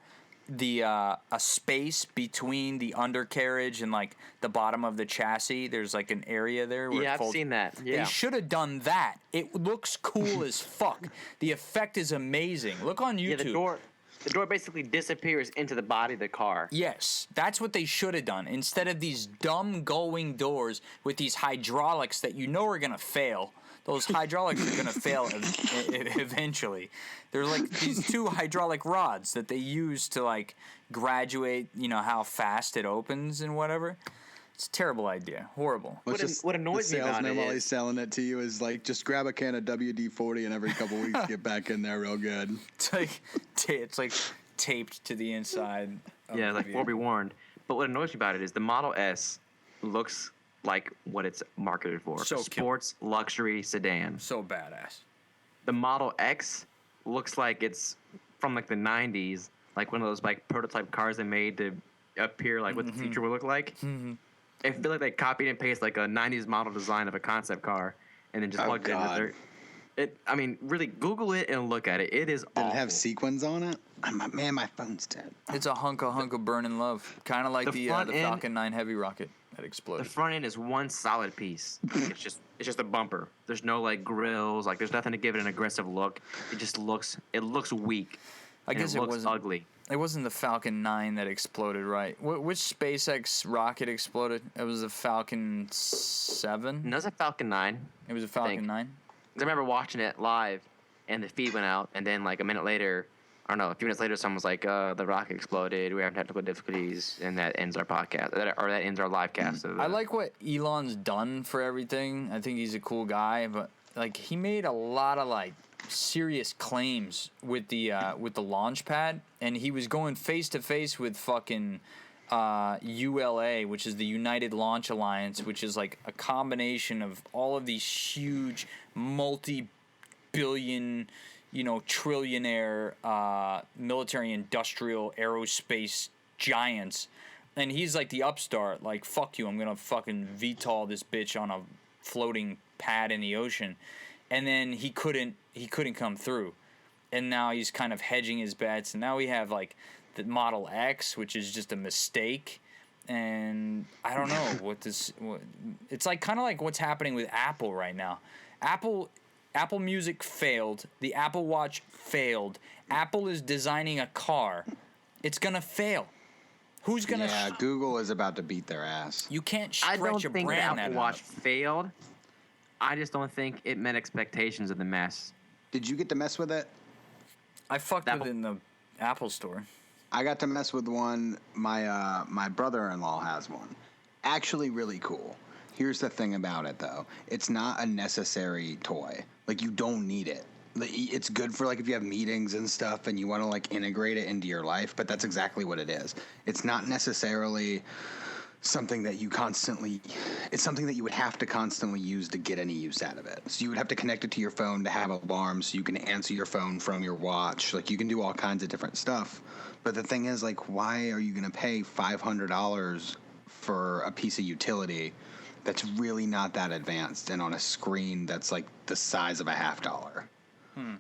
the a space between the undercarriage and like the bottom of the chassis. There's like an area there where Yeah, it I've folds. seen that. They Yeah. should have done that. It looks cool as fuck. The effect is amazing. Look on YouTube. Yeah, the door basically disappears into the body of the car. Yes, that's what they should have done. Instead of these dumb going doors with these hydraulics that you know are gonna fail. Those hydraulics are gonna fail eventually. They're like these two hydraulic rods that they use to like graduate, you know, how fast it opens and whatever. It's a terrible idea. Horrible. What annoys the me about salesman it while is- he's selling it to you is like, just grab a can of WD-40 and every couple weeks get back in there real good. It's like taped to the inside. Of Yeah, the like vehicle. forewarned. But what annoys me about it is the Model S looks like what it's marketed for. So Sports luxury sedan. So badass. The Model X looks like it's from like the 90s, like one of those like prototype cars they made to appear like what the future would look like. Mm-hmm. I feel like they copied and pasted like a 90s model design of a concept car and then just Oh, plugged it into God. their. I mean, really, Google it and look at it. It is Did awful. it have sequins on it? Man, my phone's dead. It's a hunk of burning love, kind of like The the front end- Falcon 9 Heavy rocket that The exploded. front end is one solid piece. It's just a bumper. There's no like grills. Like there's nothing to give it an aggressive look. It looks weak. I and guess it it looks wasn't. ugly. It wasn't the Falcon 9 that exploded, right? Which SpaceX rocket exploded? It was the Falcon 7. And that's a Falcon 9. It was a Falcon think. 9. 'Cause I remember watching it live, and the feed went out, and then like a minute later, I don't know, a few minutes later, someone was like, "The rocket exploded. We have technical difficulties," and that ends our podcast, or that ends our live cast. I like what Elon's done for everything. I think he's a cool guy, but like he made a lot of like serious claims with the launch pad, and he was going face to face with fucking ULA, which is the United Launch Alliance, which is like a combination of all of these huge multi-billion, trillionaire military industrial aerospace giants. And he's like the upstart, like, fuck you, I'm gonna fucking VTOL this bitch on a floating pad in the ocean. And then he couldn't come through. And now he's kind of hedging his bets. And now we have like the Model X, which is just a mistake. And I don't know it's like kind of like what's happening with Apple right now. Apple Music failed. The Apple Watch failed. Apple is designing a car. It's gonna fail. Who's gonna? Yeah, Google is about to beat their ass. You can't I stretch don't a think brand the Apple that Watch out. failed. I just don't think it met expectations of the mass. Did you get to mess with it? I fucked Apple- with it in the Apple store. I got to mess with one. My brother-in-law has one. Actually, really cool. Here's the thing about it, though. It's not a necessary toy. Like, you don't need it. It's good for, like, if you have meetings and stuff and you want to, like, integrate it into your life, but that's exactly what it is. It's not necessarily something that you constantly... It's something that you would have to constantly use to get any use out of it. So you would have to connect it to your phone to have alarms so you can answer your phone from your watch. Like, you can do all kinds of different stuff. But the thing is, like, why are you going to pay $500 for a piece of utility that's really not that advanced and on a screen that's like the size of a $50?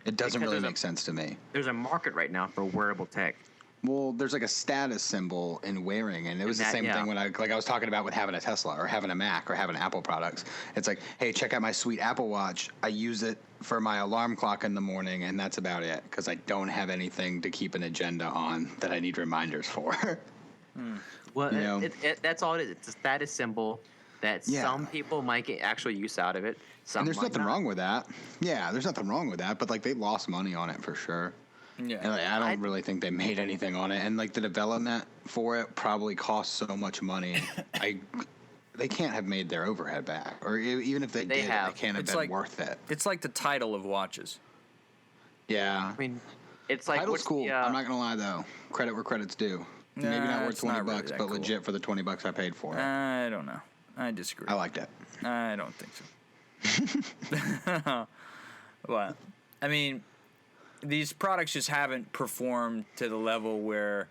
It doesn't Because really make sense to me. There's a market right now for wearable tech. Well, there's like a status symbol in wearing, and it was the same thing when I was talking about with having a Tesla or having a Mac or having Apple products. It's like, hey, check out my sweet Apple Watch. I use it for my alarm clock in the morning, and that's about it because I don't have anything to keep an agenda on that I need reminders for. Well, You know? that's all it is. It's a status symbol that Yeah. some people might get actual use out of it. Some And there's might nothing not. wrong with that. Yeah, there's nothing wrong with that, but like they lost money on it for sure. Yeah. And like, I don't really think they made anything on it, and like the development for it probably cost so much money. They can't have made their overhead back, or even if they did, have. it can't have It's been like- worth it. It's like the title of watches. Yeah, I mean, it's like title's what's cool. the, I'm not gonna lie though, credit where credit's due. Maybe Nah, not worth it's 20 not really bucks, that but cool. legit for the 20 bucks I paid for it. I don't know. I disagree. I liked it. I don't think so. Well, I mean, these products just haven't performed to the level where,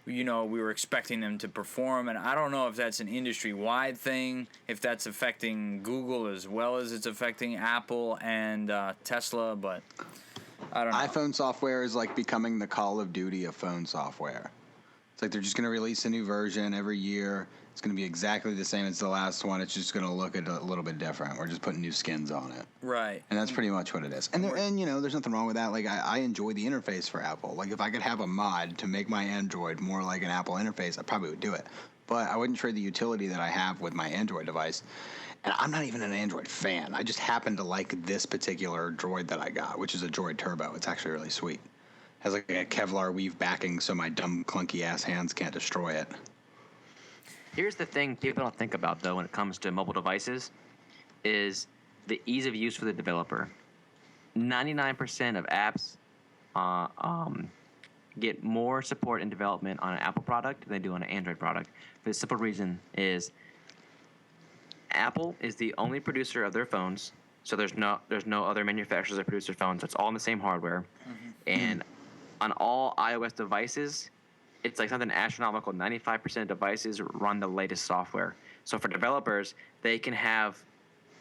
we were expecting them to perform. And I don't know if that's an industry-wide thing, if that's affecting Google as well as it's affecting Apple and Tesla, but I don't know. iPhone software is like becoming the Call of Duty of phone software. It's like they're just going to release a new version every year. It's going to be exactly the same as the last one. It's just going to look a little bit different. We're just putting new skins on it. Right. And that's pretty much what it is. And there's nothing wrong with that. Like, I enjoy the interface for Apple. Like, if I could have a mod to make my Android more like an Apple interface, I probably would do it. But I wouldn't trade the utility that I have with my Android device. And I'm not even an Android fan. I just happen to like this particular Droid that I got, which is a Droid Turbo. It's actually really sweet. Has like a Kevlar weave backing so my dumb, clunky-ass hands can't destroy it. Here's the thing people don't think about, though, when it comes to mobile devices, is the ease of use for the developer. 99% of apps get more support and development on an Apple product than they do on an Android product. For the simple reason is Apple is the only producer of their phones, so there's no other manufacturers that produce their phones. It's all in the same hardware. And on all iOS devices, it's like something astronomical. 95% of devices run the latest software. So for developers, they can have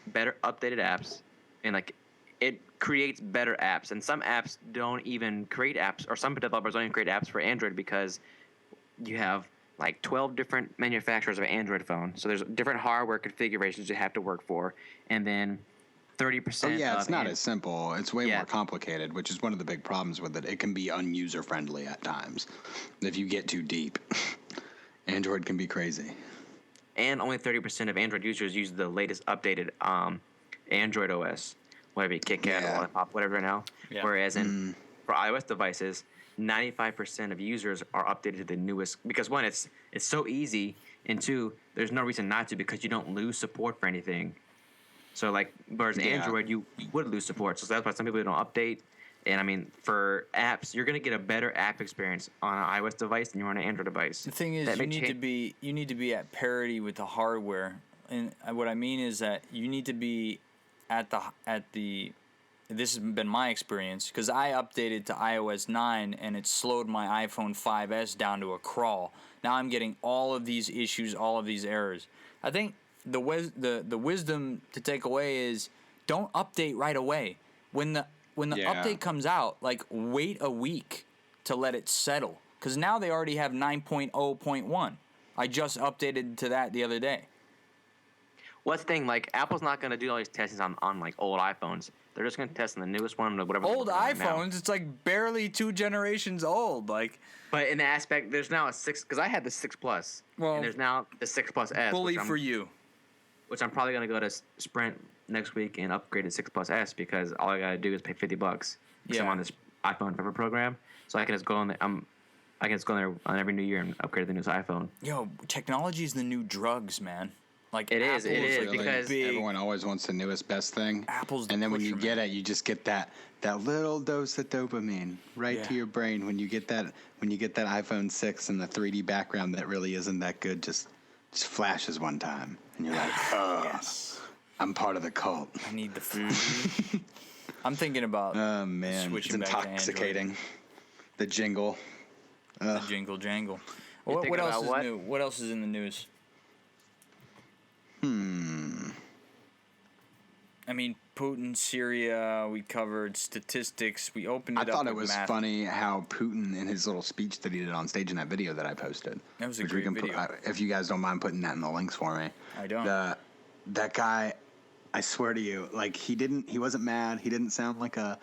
better updated apps, and like it creates better apps, and some apps don't even create apps, or some developers don't even create apps for Android because you have like 12 different manufacturers of an Android phone. So there's different hardware configurations you have to work for, and then 30%. Oh yeah, it's not as simple. It's way Yeah. more complicated, which is one of the big problems with it. It can be unuser friendly at times if you get too deep. Android can be crazy. And only 30% of Android users use the latest updated Android OS, whatever, KitKat Yeah. or Lollipop, whatever now. Yeah. Whereas for iOS devices, 95% of users are updated to the newest, because one, it's so easy, and two, there's no reason not to, because you don't lose support for anything. So like, whereas Yeah. Android, you would lose support. So that's why some people don't update. And I mean, for apps, you're gonna get a better app experience on an iOS device than you are on an Android device. The thing is, you need to be at parity with the hardware, and what I mean is that you need to be at the. This has been my experience because I updated to iOS 9 and it slowed my iPhone 5S down to a crawl. Now I'm getting all of these issues, all of these errors. I think the wisdom to take away is don't update right away. When the update comes out, like wait a week to let it settle. Because now they already have 9.0.1. I just updated to that the other day. What's the thing? Like, Apple's not going to do all these testings on like old iPhones. They're just going to test on the newest one or whatever. Old iPhones, it's like barely 2 generations old. Like, but in the aspect, there's now a 6, because I had the 6 Plus. Well, and there's now the 6 Plus S. bully for you. Which I'm probably going to go to Sprint next week and upgrade to 6 Plus S, because all I got to do is pay $50 because I'm on this iPhone Forever program. So I can just go on there. I can just go there on every new year and upgrade to the newest iPhone. Yo, technology is the new drugs, man. Like it is Really, because everyone always wants the newest best thing. Apple's the and then when you pusher, get it, you just get that little dose of dopamine right to your brain when you get that iPhone 6 and the 3D background that really isn't that good just flashes one time and you're like, oh, yes, I'm part of the cult. I need the food. I'm thinking about Oh man, switching it's back to intoxicating. The jingle. the jingle jangle. What thinking else about is what? new? What else is in the news? I mean, Putin, Syria, we covered statistics. We opened it I up thought it with was math. funny how Putin, in his little speech that he did on stage in that video that I posted. That was a which great we can video. if you guys don't mind putting that in the links for me. I don't. That guy, I swear to you, like he wasn't mad. He didn't sound like a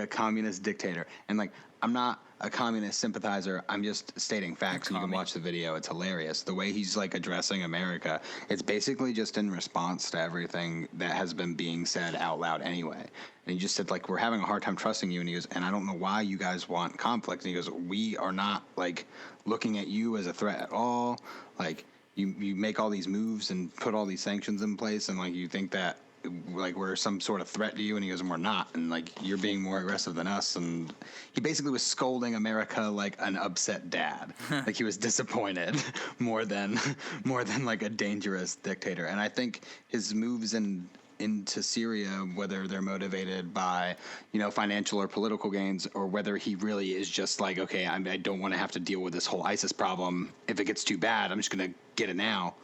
communist dictator. And like, I'm not a communist sympathizer. I'm just stating facts. And you can watch the video. It's hilarious. The way he's like addressing America, it's basically just in response to everything that has been being said out loud anyway. And he just said, like, we're having a hard time trusting you. And he goes, and I don't know why you guys want conflict. And he goes, we are not like looking at you as a threat at all. Like, you make all these moves and put all these sanctions in place, and like you think that like we're some sort of threat to you, and he goes, and we're not, and like you're being more aggressive than us. And he basically was scolding America like an upset dad. Like he was disappointed more than like a dangerous dictator. And I think his moves into Syria, whether they're motivated by, financial or political gains, or whether he really is just like, okay, I don't want to have to deal with this whole ISIS problem. If it gets too bad, I'm just going to get it now.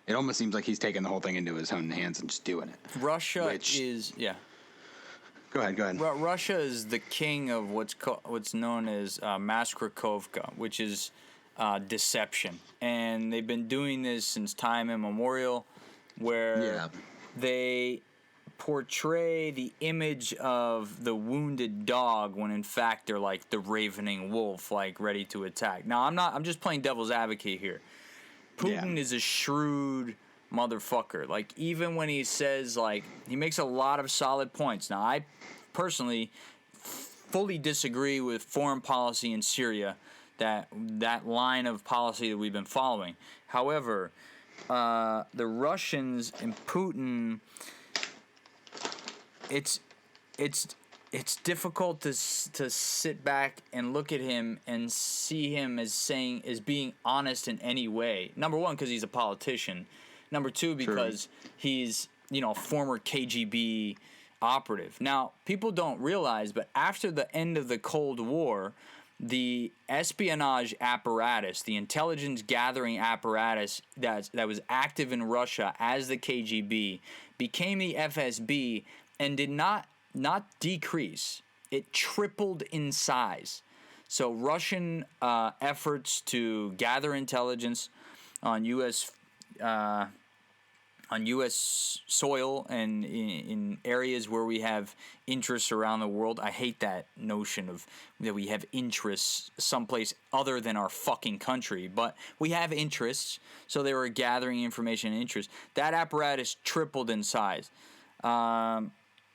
It almost seems like he's taking the whole thing into his own hands and just doing it. Russia is Go ahead. Russia is the king of what's known as Maskrovka, which is deception, and they've been doing this since time immemorial, where they portray the image of the wounded dog when in fact they're like the ravening wolf, like ready to attack. Now I'm just playing devil's advocate here. Putin is a shrewd motherfucker. Like, even when he says, like, he makes a lot of solid points. Now, I personally fully disagree with foreign policy in Syria, that line of policy that we've been following. However, the Russians and Putin, it's difficult to sit back and look at him and see him as being honest in any way. Number one, because he's a politician. Number two, because he's former KGB operative. Now, people don't realize, but after the end of the Cold War, the espionage apparatus, the intelligence gathering apparatus that was active in Russia as the KGB, became the FSB and did not not decrease. It tripled in size. So Russian efforts to gather intelligence on U.S. Soil and in areas where we have interests around the world. I hate that notion of that we have interests someplace other than our fucking country, but we have interests. So they were gathering information and interest. That apparatus tripled in size.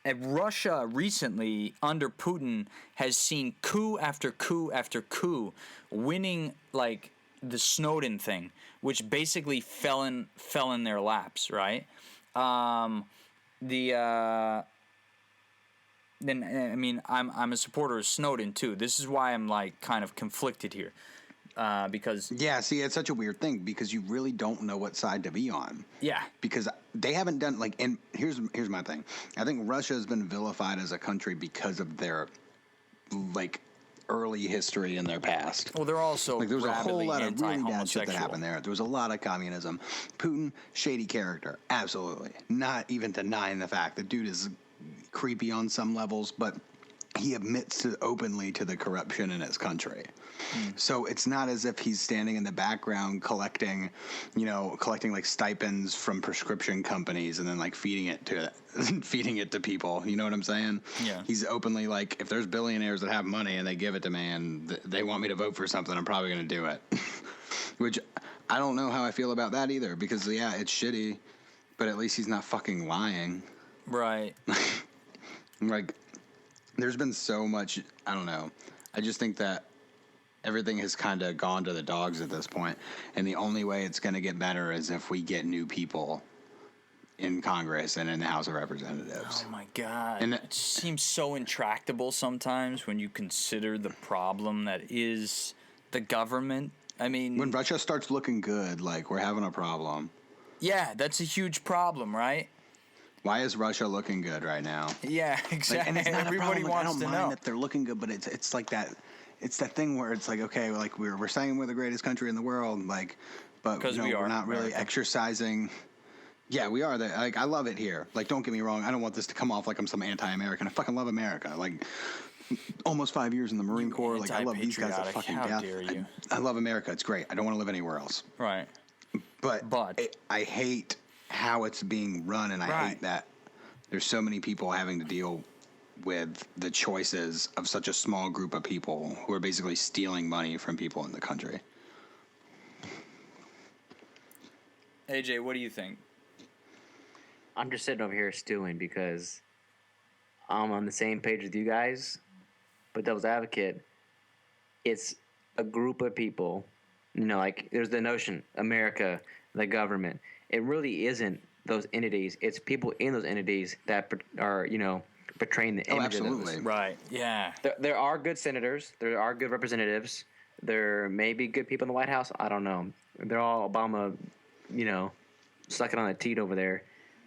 And Russia recently, under Putin, has seen coup after coup after coup, winning like the Snowden thing, which basically fell in their laps, right? I'm a supporter of Snowden too. This is why I'm like kind of conflicted here, because Yeah, see, it's such a weird thing because you really don't know what side to be on. yeah, Because they haven't done like, and here's my thing. I think Russia has been vilified as a country because of their like early history in their past. well, they're also Like there was a whole rabidly lot of really bad shit that anti-homosexual. happened there. There was a lot of communism. Putin, shady character, absolutely. Not even denying the fact that dude is creepy on some levels, but he admits openly to the corruption in his country. So it's not as if he's standing in the background collecting like stipends from prescription companies and then like feeding it to people. You know what I'm saying? Yeah. He's openly like, if there's billionaires that have money and they give it to me and they want me to vote for something, I'm probably going to do it. Which I don't know how I feel about that either, because yeah, it's shitty, but at least he's not fucking lying. Right. Like, there's been so much, I don't know. I just think that everything has kind of gone to the dogs at this point, and the only way it's going to get better is if we get new people in Congress and in the House of Representatives. Oh my God. And it seems so intractable sometimes when you consider the problem that is the government. I mean, When Russia starts looking good, like, we're having a problem. yeah, that's a huge problem, right? Why is Russia looking good right now? Yeah, Like, exactly. and it's not Everybody a problem. Like, I wants don't to mind know. that they're looking good, but it's like that. It's that thing where it's like, okay, like we're saying we're the greatest country in the world, like, but 'Cause we are, we're not really America. exercising. Yeah, we are. Like, I love it here. Like, don't get me wrong. I don't want this to come off like I'm some anti-American. I fucking love America. Like, almost 5 years in the Marine Corps. Like, I love these guys to Anti-patriotic. fucking How death. dare you. I love America. It's great. I don't want to live anywhere else. Right. But But- I hate how it's being run, and I Right. hate that there's so many people having to deal with the choices of such a small group of people who are basically stealing money from people in the country. AJ, what do you think? I'm just sitting over here stewing because I'm on the same page with you guys. But devil's advocate, it's a group of people. You know, like there's the notion, America, the government. It really isn't those entities. It's people in those entities that are, portraying the image of absolutely. those. Right. Yeah. There are good senators. There are good representatives. There may be good people in the White House. I don't know. They're all Obama, sucking on the teat over there.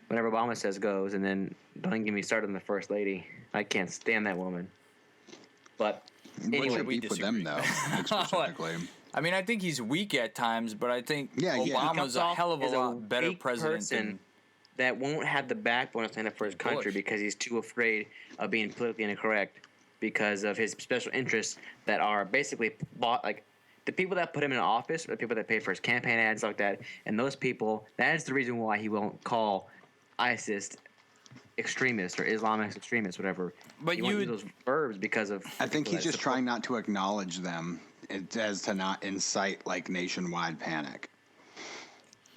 Whatever Obama says goes. And then don't get me started on the First Lady. I can't stand that woman. But What's anyway, your we beef with them, though, like, specifically? I mean, I think he's weak at times, but I think Yeah, yeah. He Obama's comes a off hell of a as lot better weak president person than that won't have the backbone to stand up for his country Bush. because he's too afraid of being politically incorrect because of his special interests that are basically bought. Like the people that put him in office are the people that pay for his campaign ads like that, and those people. That is the reason why he won't call ISIS extremists or Islamic extremists, whatever. But he won't you use would- those verbs because of. I think people he's that just support- trying not to acknowledge them as to not incite, like, nationwide panic.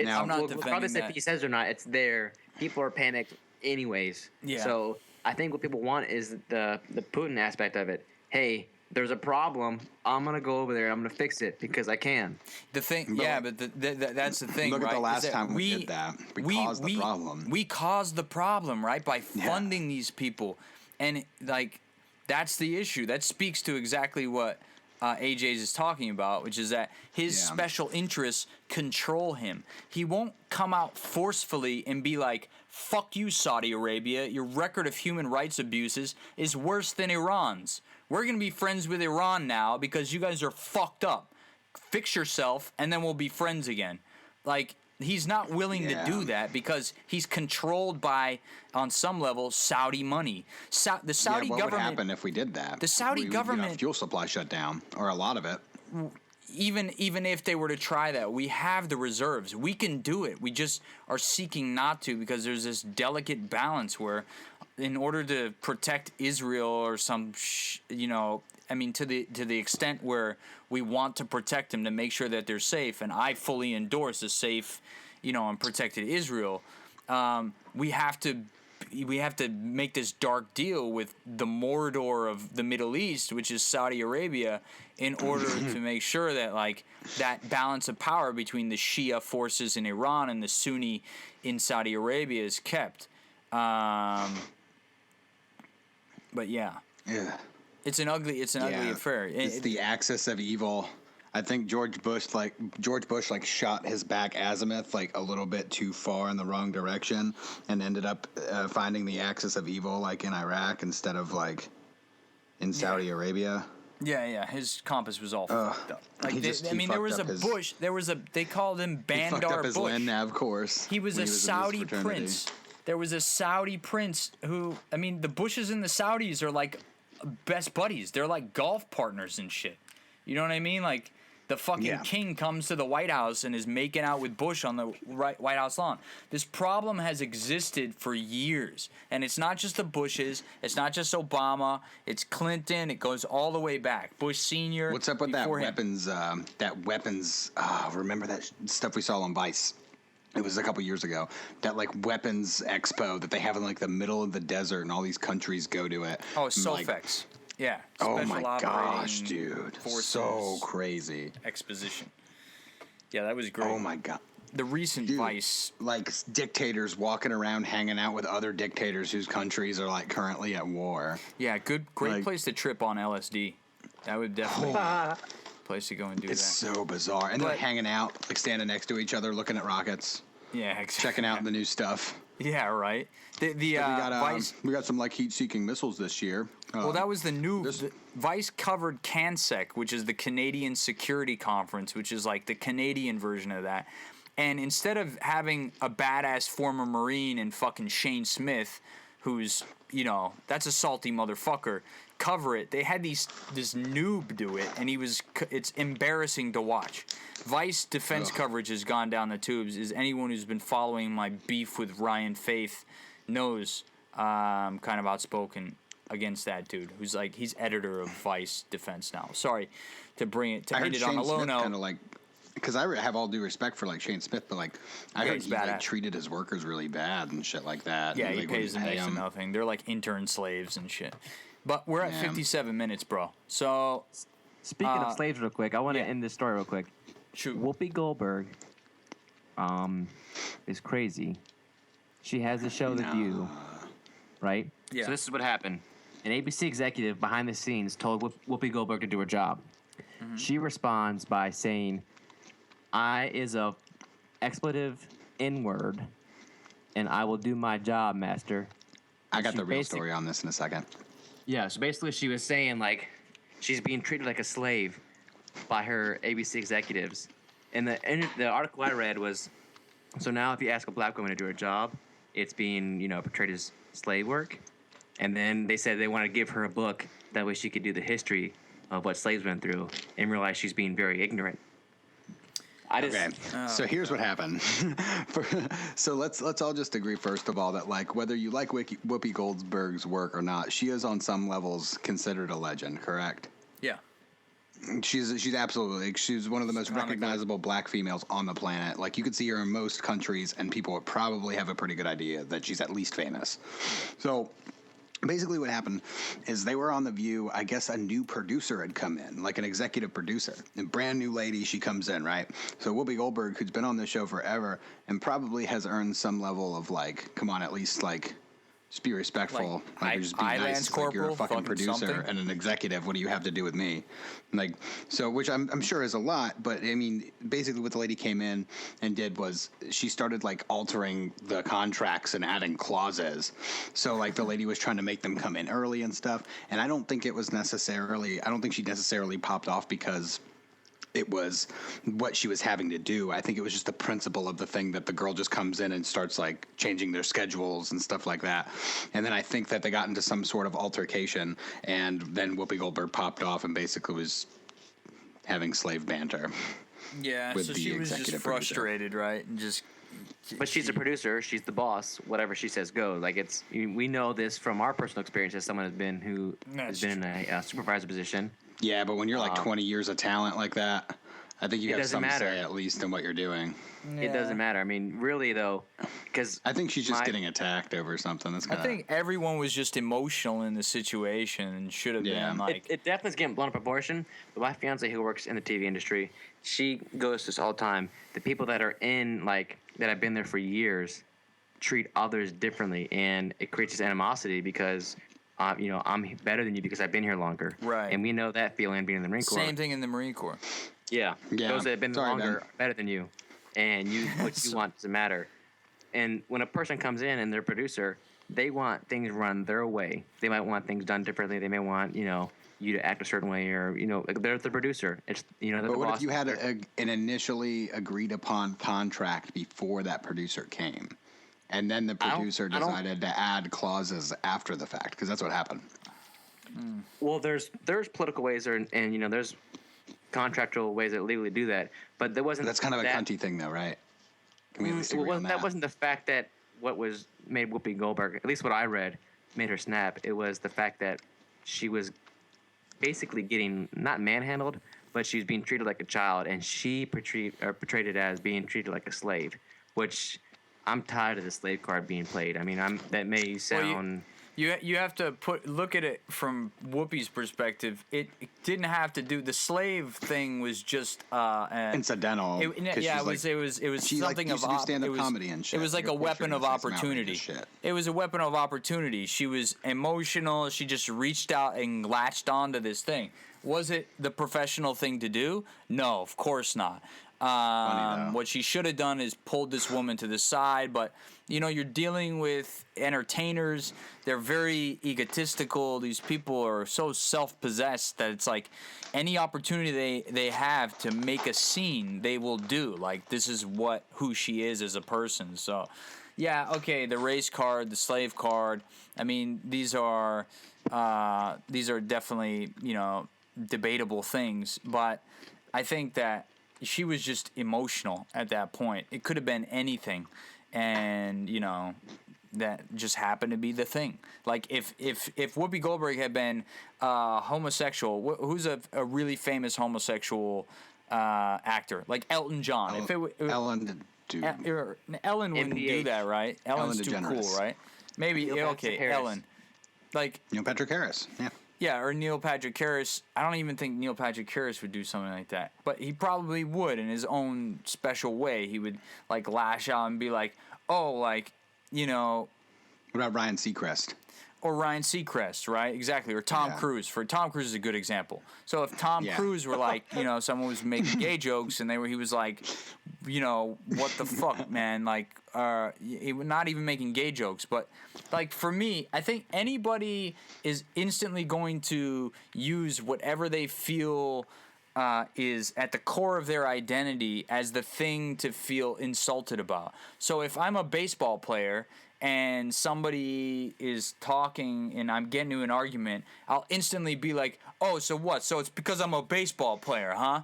Now- I'm not regardless defending if that. he says or not, it's there. People are panicked anyways. Yeah. So I think what people want is the Putin aspect of it. Hey, there's a problem. I'm gonna go over there. I'm gonna fix it because I can. the thing. But Yeah, but that's the thing. Look at right, the is last that time we did that. We caused the problem. We caused the problem, right, by Yeah. funding these people, and like that's the issue. That speaks to exactly what AJ's is talking about, which is that his Yeah. special interests control him. He won't come out forcefully and be like, "Fuck you, Saudi Arabia. Your record of human rights abuses is worse than Iran's. We're gonna be friends with Iran now because you guys are fucked up. Fix yourself, and then we'll be friends again." Like He's not willing to do that because he's controlled by, on some level, Saudi money. The Saudi what government. would happen if we did that? The Saudi government. Would get our fuel supply shut down, or a lot of it. Even if they were to try that, we have the reserves. We can do it. We just are seeking not to because there's this delicate balance where, in order to protect Israel or some, I mean, to the extent where we want to protect them to make sure that they're safe, and I fully endorse a safe, and protected Israel. We have to make this dark deal with the Mordor of the Middle East, which is Saudi Arabia, in order to make sure that that balance of power between the Shia forces in Iran and the Sunni in Saudi Arabia is kept. But yeah. It's an ugly affair. It's the axis of evil. I think George Bush shot his back azimuth a little bit too far in the wrong direction and ended up finding the axis of evil in Iraq instead of in Saudi Arabia. Yeah. His compass was all fucked up. There was a Bush. They called him Bandar Bush. He fucked up his land nav course. He was a Saudi prince. There was a Saudi prince who, the Bushes and the Saudis are best buddies. They're like golf partners and shit. You know what I mean? The fucking king comes to the White House and is making out with Bush on the White House lawn. This problem has existed for years. And it's not just the Bushes. It's not just Obama. It's Clinton. It goes all the way back. Bush Sr. What's up with that weapons? Remember that stuff we saw on Vice? It was a couple years ago. That weapons expo that they have in the middle of the desert and all these countries go to it. Oh, SOFEX. Yeah. Oh my gosh, dude. So crazy. Exposition. Yeah, that was great. Oh my god. The recent Vice. Dictators walking around hanging out with other dictators whose countries are currently at war. Yeah, great place to trip on LSD. That would definitely be a place to go and do it's that. It's so bizarre. And they're hanging out, standing next to each other, looking at rockets. Yeah, exactly. Checking out the new stuff. Yeah, right. Vice. We got some heat-seeking missiles this year. Well, that was the new. Vice covered CanSec, which is the Canadian Security Conference, which is the Canadian version of that. And instead of having a badass former Marine and fucking Shane Smith, who's that's a salty motherfucker, cover it, they had this noob do it, and it's embarrassing to watch. Vice defense coverage has gone down the tubes. As anyone who's been following my beef with Ryan Faith knows, I'm kind of outspoken against that dude, who's he's editor of Vice Defense now. Sorry to bring it to end it on a low note. Because I have all due respect for Shane Smith, but I heard he treated his workers really bad and shit like that. Yeah, he pays them next to nothing. They're intern slaves and shit. But we're at 57 minutes, bro. So speaking of slaves, real quick, I want to end this story real quick. Shoot. Whoopi Goldberg, is crazy. She has a show, The View, right? Yeah. So this is what happened. An ABC executive behind the scenes told Whoopi Goldberg to do her job. Mm-hmm. She responds by saying, "I is a expletive N-word, and I will do my job, master." I got the real story on this in a second. Yeah, so basically she was saying she's being treated like a slave by her ABC executives. And the article I read was, so now if you ask a black woman to do her job, it's being, portrayed as slave work. And then they said they want to give her a book, that way she could do the history of what slaves went through and realize she's being very ignorant. So here's what happened. So let's all just agree first of all that whether you like Whoopi Goldberg's work or not, she is on some levels considered a legend, correct? Yeah. She's absolutely, she's one of the most recognizable black females on the planet. You could see her in most countries and people would probably have a pretty good idea that she's at least famous. So basically what happened is they were on The View. I guess a new producer had come in, an executive producer. A brand new lady, she comes in, right? So Whoopi Goldberg, who's been on this show forever and probably has earned some level of come on, at least just be respectful. Just be nice. You're a fucking producer something. And an executive. What do you have to do with me? So, which I'm sure is a lot. But basically, what the lady came in and did was she started altering the contracts and adding clauses. So the lady was trying to make them come in early and stuff. And I don't think she necessarily popped off because it was what she was having to do. I think it was just the principle of the thing that the girl just comes in and starts like changing their schedules and stuff like that. And then I think that they got into some sort of altercation, and then Whoopi Goldberg popped off and basically was having slave banter. Yeah, with so the she was just executive producer. frustrated, right? And just. But she's a producer. She's the boss. Whatever she says goes. Like we know this from our personal experience as someone has been in a supervisor position. Yeah, but when you're like 20 years of talent like that, I think you have doesn't some matter. say at least in what you're doing. It doesn't matter. I mean, really though, because I think she's just getting attacked over something. That's I think everyone was just emotional in the situation and should have been like. it definitely is getting blown up proportion. But my fiance, who works in the TV industry, she goes to this all the time. The people that are in that have been there for years treat others differently, and it creates this animosity because. I'm better than you because I've been here longer. Right. And we know that feeling being in the Marine Corps. Same thing in the Marine Corps. Yeah. Those that have been longer Ben. are better than you. And what you want doesn't matter. And when a person comes in and they're a producer, they want things run their way. They might want things done differently. They may want, you to act a certain way or, they're the producer. It's, they're the But what boss. if you had an initially agreed upon contract before that producer came? And then the producer decided to add clauses after the fact, because that's what happened. Well, there's political ways and there's contractual ways that legally do that, but there wasn't. That's kind of a cunty thing, though, right? Can we at least agree on that? That wasn't the fact that what was made Whoopi Goldberg, at least what I read, made her snap. It was the fact that she was basically getting not manhandled, but she was being treated like a child, and she portrayed it as being treated like a slave, which. I'm tired of the slave card being played. I mean, that may sound. You have to look at it from Whoopi's perspective. It didn't have to do the slave thing was just incidental. It was something of stand-up comedy and shit. It was like a weapon of opportunity. It was a weapon of opportunity. She was emotional. She just reached out and latched onto this thing. Was it the professional thing to do? No, of course not. What she should have done is pulled this woman to the side, but you're dealing with entertainers. They're very egotistical. These people are so self-possessed that it's like any opportunity they have to make a scene, they will do. Like this is who she is as a person. So, yeah, okay, the race card, the slave card. I mean, these are definitely debatable things, but I think that. She was just emotional at that point. It could have been anything, and that just happened to be the thing. Like if Whoopi Goldberg had been homosexual, who's a really famous homosexual actor like Elton John? Ellen wouldn't do that, right? Ellen's too cool, right? Maybe Ellen, like Neil Patrick Harris, yeah. Yeah, or Neil Patrick Harris. I don't even think Neil Patrick Harris would do something like that. But he probably would in his own special way. He would, lash out and be like, What about Ryan Seacrest? Or Ryan Seacrest, right? Exactly. Or Tom Cruise. Tom Cruise is a good example. So if Tom Cruise were someone was making gay jokes and he was like, what the fuck, man? He was not even making gay jokes. But, for me, I think anybody is instantly going to use whatever they feel is at the core of their identity as the thing to feel insulted about. So if I'm a baseball player and somebody is talking and I'm getting into an argument, I'll instantly be like, oh, so what? So it's because I'm a baseball player, huh?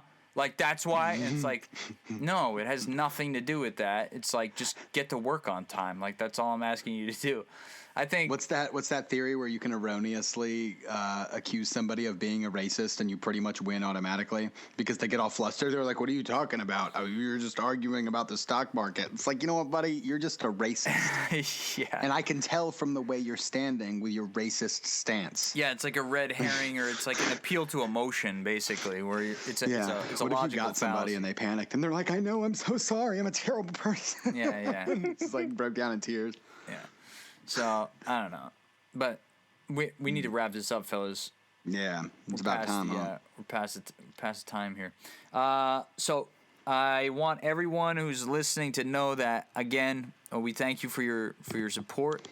That's why? And it's like, no, it has nothing to do with that. It's just get to work on time. That's all I'm asking you to do. I think what's that theory where you can erroneously accuse somebody of being a racist and you pretty much win automatically because they get all flustered. They're like, "What are you talking about? Oh, you're just arguing about the stock market." It's like, you know what, buddy? You're just a racist. Yeah. And I can tell from the way you're standing with your racist stance. Yeah, it's like a red herring, or it's like an appeal to emotion, basically, where it's a what logical if you got somebody fallacy. and they panicked and they're like, "I know, I'm so sorry, I'm a terrible person." Yeah. It's broke down in tears. Yeah. So I don't know, but we need to wrap this up, fellas. Yeah, it's about time. Yeah, we're past the time here. So I want everyone who's listening to know that again. We thank you for your support,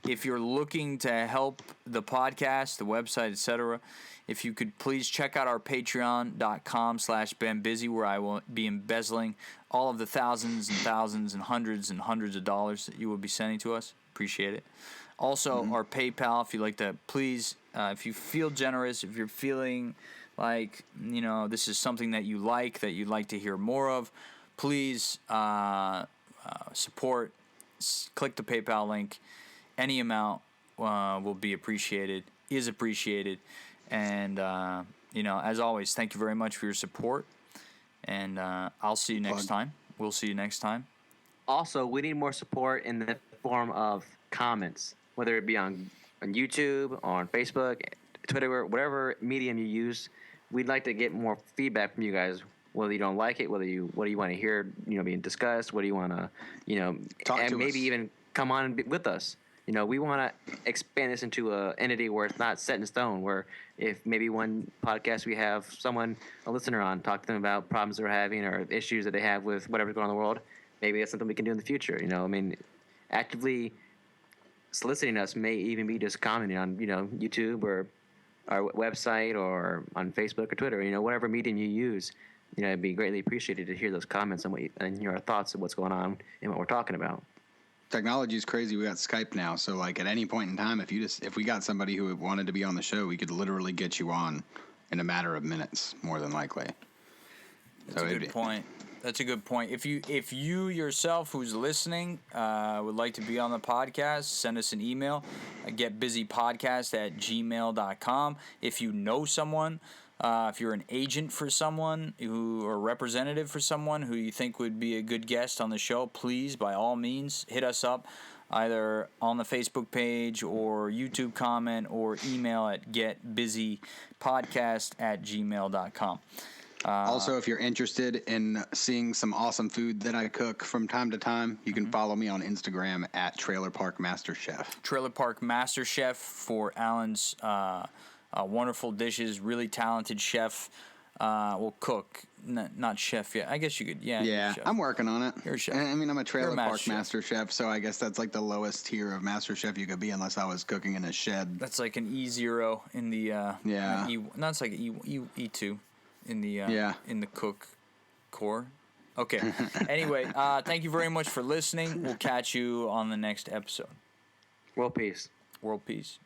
if you're looking to help the podcast, the website, etc., if you could please check out our patreon.com/BenBusy, where I will be embezzling all of the thousands and thousands and hundreds of dollars that you will be sending to us. Appreciate it. Also, our PayPal, if you'd like to, please, if you feel generous, if you're feeling like, this is something that you like, that you'd like to hear more of, please support. Click the PayPal link. Any amount will be appreciated, is appreciated. And, as always, thank you very much for your support. And I'll see you next time. We'll see you next time. Also, we need more support in the form of comments, whether it be on YouTube, on Facebook, Twitter, whatever medium you use. We'd like to get more feedback from you guys. Whether you don't like it, what do you want to hear, being discussed? What do you want to, Talk and to maybe us. even come on and be with us. We want to expand this into an entity where it's not set in stone. Where if maybe one podcast we have a listener on, talk to them about problems they're having or issues that they have with whatever's going on in the world. Maybe that's something we can do in the future. Actively soliciting us may even be just commenting on YouTube or our website or on Facebook or Twitter. Whatever medium you use. It'd be greatly appreciated to hear those comments and your thoughts of what's going on and what we're talking about. Technology is crazy. We got Skype now, so like at any point in time, if we got somebody who wanted to be on the show, we could literally get you on in a matter of minutes, more than likely. That's a good point. That's a good point. If you yourself who's listening would like to be on the podcast, send us an email at getbusypodcast@gmail.com. If you know someone, if you're an agent for someone or a representative for someone who you think would be a good guest on the show, please, by all means, hit us up either on the Facebook page or YouTube comment or email at getbusypodcast@gmail.com. Also, if you're interested in seeing some awesome food that I cook from time to time, you can follow me on Instagram at Trailer Park Master Chef. Trailer Park Master Chef for Alan's wonderful dishes. Really talented chef. Will cook. Not chef yet. I guess you could. Yeah. Yeah, I'm working on it. You're a chef. I mean, I'm a Trailer Park chef. Master Chef, so I guess that's like the lowest tier of Master Chef you could be, unless I was cooking in a shed. That's like an E0 in the. Yeah. No, it's like E2 in the. Yeah. In the cook core. Okay. Anyway, thank you very much for listening. We'll catch you on the next episode. World peace. World peace.